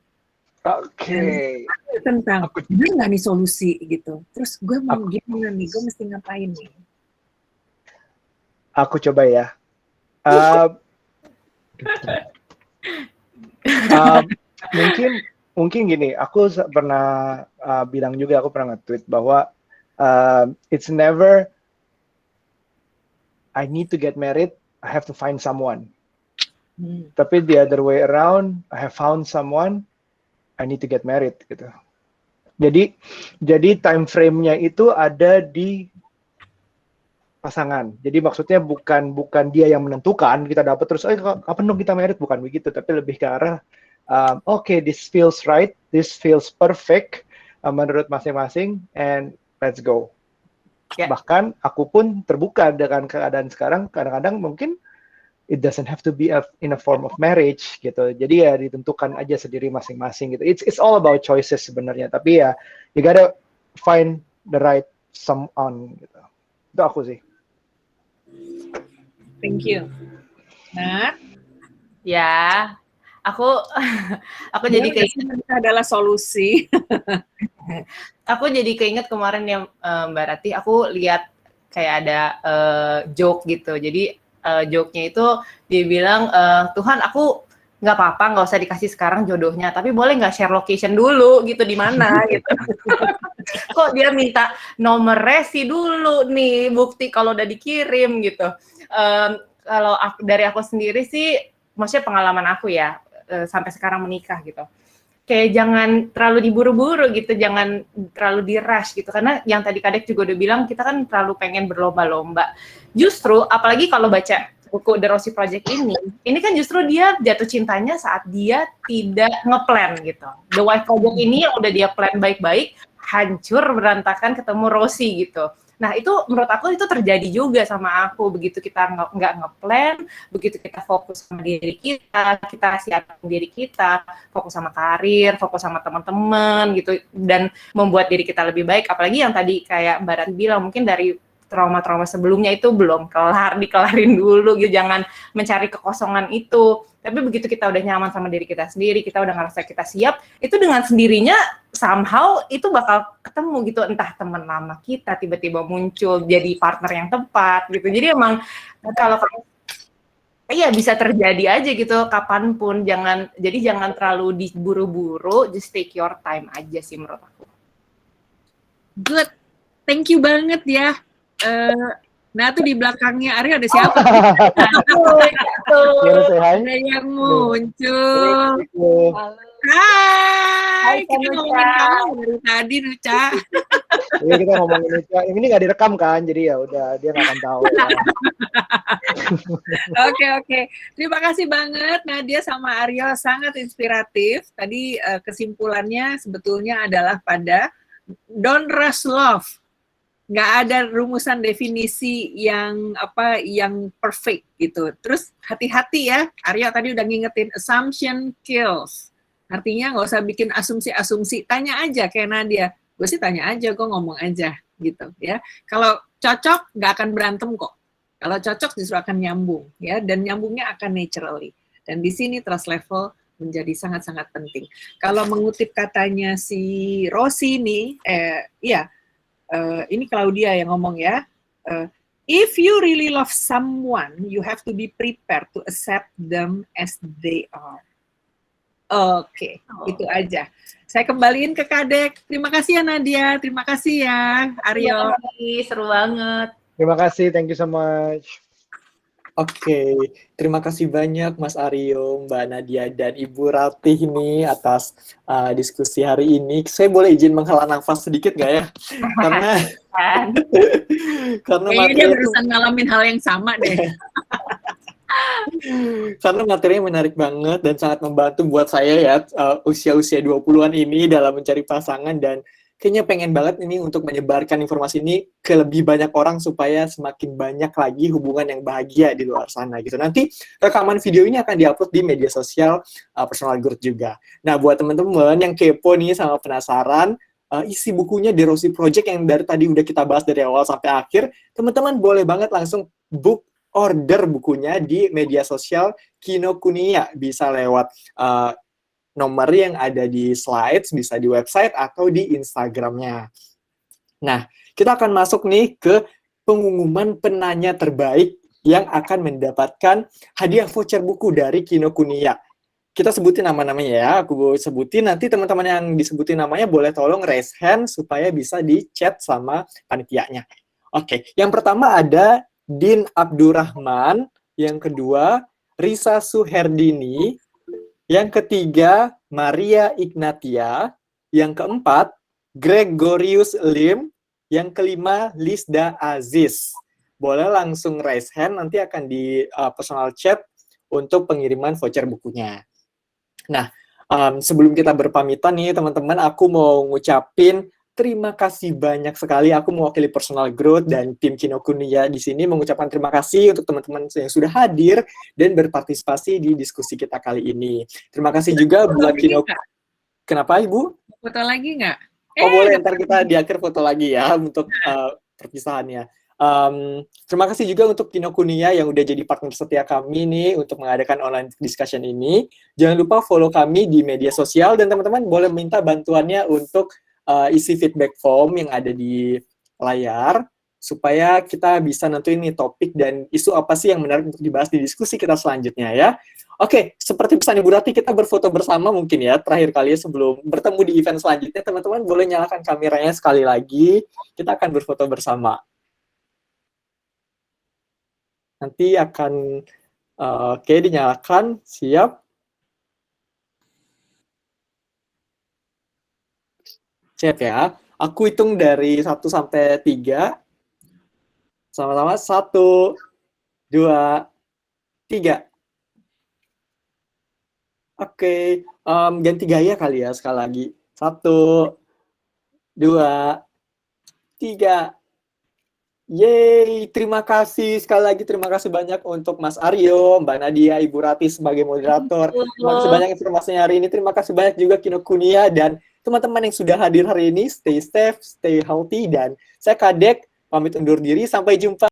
Oke. Tentang bener nggak nih solusi gitu. Terus gue mau gimana nih? Gue mesti ngapain nih? Aku coba ya. Mungkin gini. Aku pernah bilang juga, aku pernah nge-tweet bahwa it's never I need to get married, I have to find someone. Tapi the other way around, I have found someone, I need to get married gitu. Jadi time frame-nya itu ada di pasangan. Jadi maksudnya bukan dia yang menentukan kita dapat terus kapan dong kita married, bukan begitu, tapi lebih ke arah okay, this feels right, this feels perfect, menurut masing-masing, and let's go. Ya. Bahkan aku pun terbuka dengan keadaan sekarang, kadang-kadang mungkin it doesn't have to be in a form of marriage gitu. Jadi ya ditentukan aja sendiri masing-masing gitu. It's all about choices sebenarnya. Tapi ya you gotta find the right someone gitu. Itu aku sih. Thank you. Nah, Ya, aku jadi keinget adalah solusi. aku jadi keinget kemarin ya Mbak Ratih, aku lihat kayak ada joke gitu. Jadi joke-nya itu dia bilang, Tuhan aku nggak apa-apa, nggak usah dikasih sekarang jodohnya, tapi boleh nggak share location dulu gitu di mana gitu. Kok dia minta nomor resi dulu nih, bukti kalau udah dikirim gitu. Kalau dari aku sendiri sih, maksudnya pengalaman aku ya, sampai sekarang menikah gitu. Kayak jangan terlalu diburu-buru gitu, jangan terlalu di-rush gitu. Karena yang tadi Kadek juga udah bilang, kita kan terlalu pengen berlomba-lomba. Justru, apalagi kalau baca buku The Rossi Project ini kan justru dia jatuh cintanya saat dia tidak ngeplan gitu. The Wife Project ini yang udah dia plan baik-baik, hancur, berantakan, ketemu Rossi gitu. Nah, itu menurut aku itu terjadi juga sama aku. Begitu kita nggak ngeplan, begitu kita fokus sama diri kita siapin diri kita, fokus sama karir, fokus sama teman-teman gitu, dan membuat diri kita lebih baik. Apalagi yang tadi kayak Mbak Rati bilang, mungkin dari trauma-trauma sebelumnya itu belum dikelarin dulu gitu, jangan mencari kekosongan itu. Tapi begitu kita udah nyaman sama diri kita sendiri, kita udah ngerasa kita siap, itu dengan sendirinya somehow itu bakal ketemu gitu, entah teman lama kita tiba-tiba muncul jadi partner yang tepat gitu. Jadi emang kalau iya bisa terjadi aja gitu kapanpun, jangan terlalu diburu-buru, just take your time aja sih menurut aku. Good, thank you banget ya. Nah tuh di belakangnya Aryo ada siapa? Ada yang muncul. Hai, kita ngomongin kamu dari tadi, Nuca. Iya, kita ngomongin Nuca. Ini nggak direkam kan, jadi ya udah dia nggak akan tahu. Oke. Terima kasih banget Nadia sama Aryo, sangat inspiratif. Tadi kesimpulannya sebetulnya adalah pada don't rush love. Nggak ada rumusan definisi yang perfect gitu. Terus hati-hati ya, Aryo tadi udah ngingetin assumption kills. Artinya nggak usah bikin asumsi-asumsi, tanya aja kayak Nadia. Gue sih tanya aja, gue ngomong aja gitu ya. Kalau cocok nggak akan berantem kok. Kalau cocok justru akan nyambung ya, dan nyambungnya akan naturally. Dan di sini trust level menjadi sangat-sangat penting. Kalau mengutip katanya si Rossi nih, ini Claudia yang ngomong ya, if you really love someone, you have to be prepared to accept them as they are. Oke, itu aja. Saya kembaliin ke Kadek. Terima kasih ya Nadia, terima kasih ya Aryo. Seru banget. Terima kasih, thank you so much. Oke, terima kasih banyak Mas Aryo, Mbak Nadia, dan Ibu Ratih nih atas diskusi hari ini. Saya boleh izin menghela nafas sedikit nggak ya? Karena kayaknya dia barusan ngalamin hal yang sama deh. Karena materinya menarik banget dan sangat membantu buat saya ya, usia-usia 20-an ini dalam mencari pasangan, dan kayaknya pengen banget ini untuk menyebarkan informasi ini ke lebih banyak orang supaya semakin banyak lagi hubungan yang bahagia di luar sana gitu. Nanti rekaman video ini akan diupload di media sosial Personal Growth juga. Nah, buat teman-teman yang kepo nih sama penasaran isi bukunya The Rossi Project yang dari tadi udah kita bahas dari awal sampai akhir, teman-teman boleh banget langsung order bukunya di media sosial Kinokuniya, bisa lewat nomor yang ada di slides, bisa di website atau di Instagramnya. Nah, kita akan masuk nih ke pengumuman penanya terbaik yang akan mendapatkan hadiah voucher buku dari Kinokuniya. Kita sebutin nama-namanya ya, aku sebutin, nanti teman-teman yang disebutin namanya boleh tolong raise hand supaya bisa di-chat sama panitianya. Oke, yang pertama ada Din Abdurrahman, yang kedua Risa Suherdini, yang ketiga Maria Ignatia, yang keempat Gregorius Lim, yang kelima Lisda Aziz. Boleh langsung raise hand, nanti akan di personal chat untuk pengiriman voucher bukunya. Nah, Sebelum kita berpamitan nih teman-teman, aku mau ngucapin terima kasih banyak sekali. Aku mewakili Personal Growth dan tim Kinokuniya di sini mengucapkan terima kasih untuk teman-teman yang sudah hadir dan berpartisipasi di diskusi kita kali ini. Terima kasih juga buat Kinokuniya. Kenapa Ibu? Foto lagi nggak? Oh boleh, ntar kita di akhir foto lagi ya untuk perpisahannya. Terima kasih juga untuk Kinokuniya yang udah jadi partner setia kami nih untuk mengadakan online discussion ini. Jangan lupa follow kami di media sosial dan teman-teman boleh minta bantuannya untuk isi feedback form yang ada di layar supaya kita bisa nentuin nih topik dan isu apa sih yang menarik untuk dibahas di diskusi kita selanjutnya ya. Oke, seperti pesan Ibu Rati, kita berfoto bersama mungkin ya, terakhir kali sebelum bertemu di event selanjutnya. Teman-teman boleh nyalakan kameranya sekali lagi, kita akan berfoto bersama. Nanti akan, oke, dinyalakan, siap. Siap ya, aku hitung dari 1 sampai 3. Sama-sama, 1, 2, 3. Oke, ganti gaya kali ya sekali lagi. 1, 2, 3. Yeay, terima kasih sekali lagi, terima kasih banyak untuk Mas Aryo, Mbak Nadia, Ibu Rati sebagai moderator. Terima kasih banyak informasinya hari ini. Terima kasih banyak juga Kinokuniya dan teman-teman yang sudah hadir hari ini. Stay safe, stay healthy, dan saya Kadek pamit undur diri. Sampai jumpa.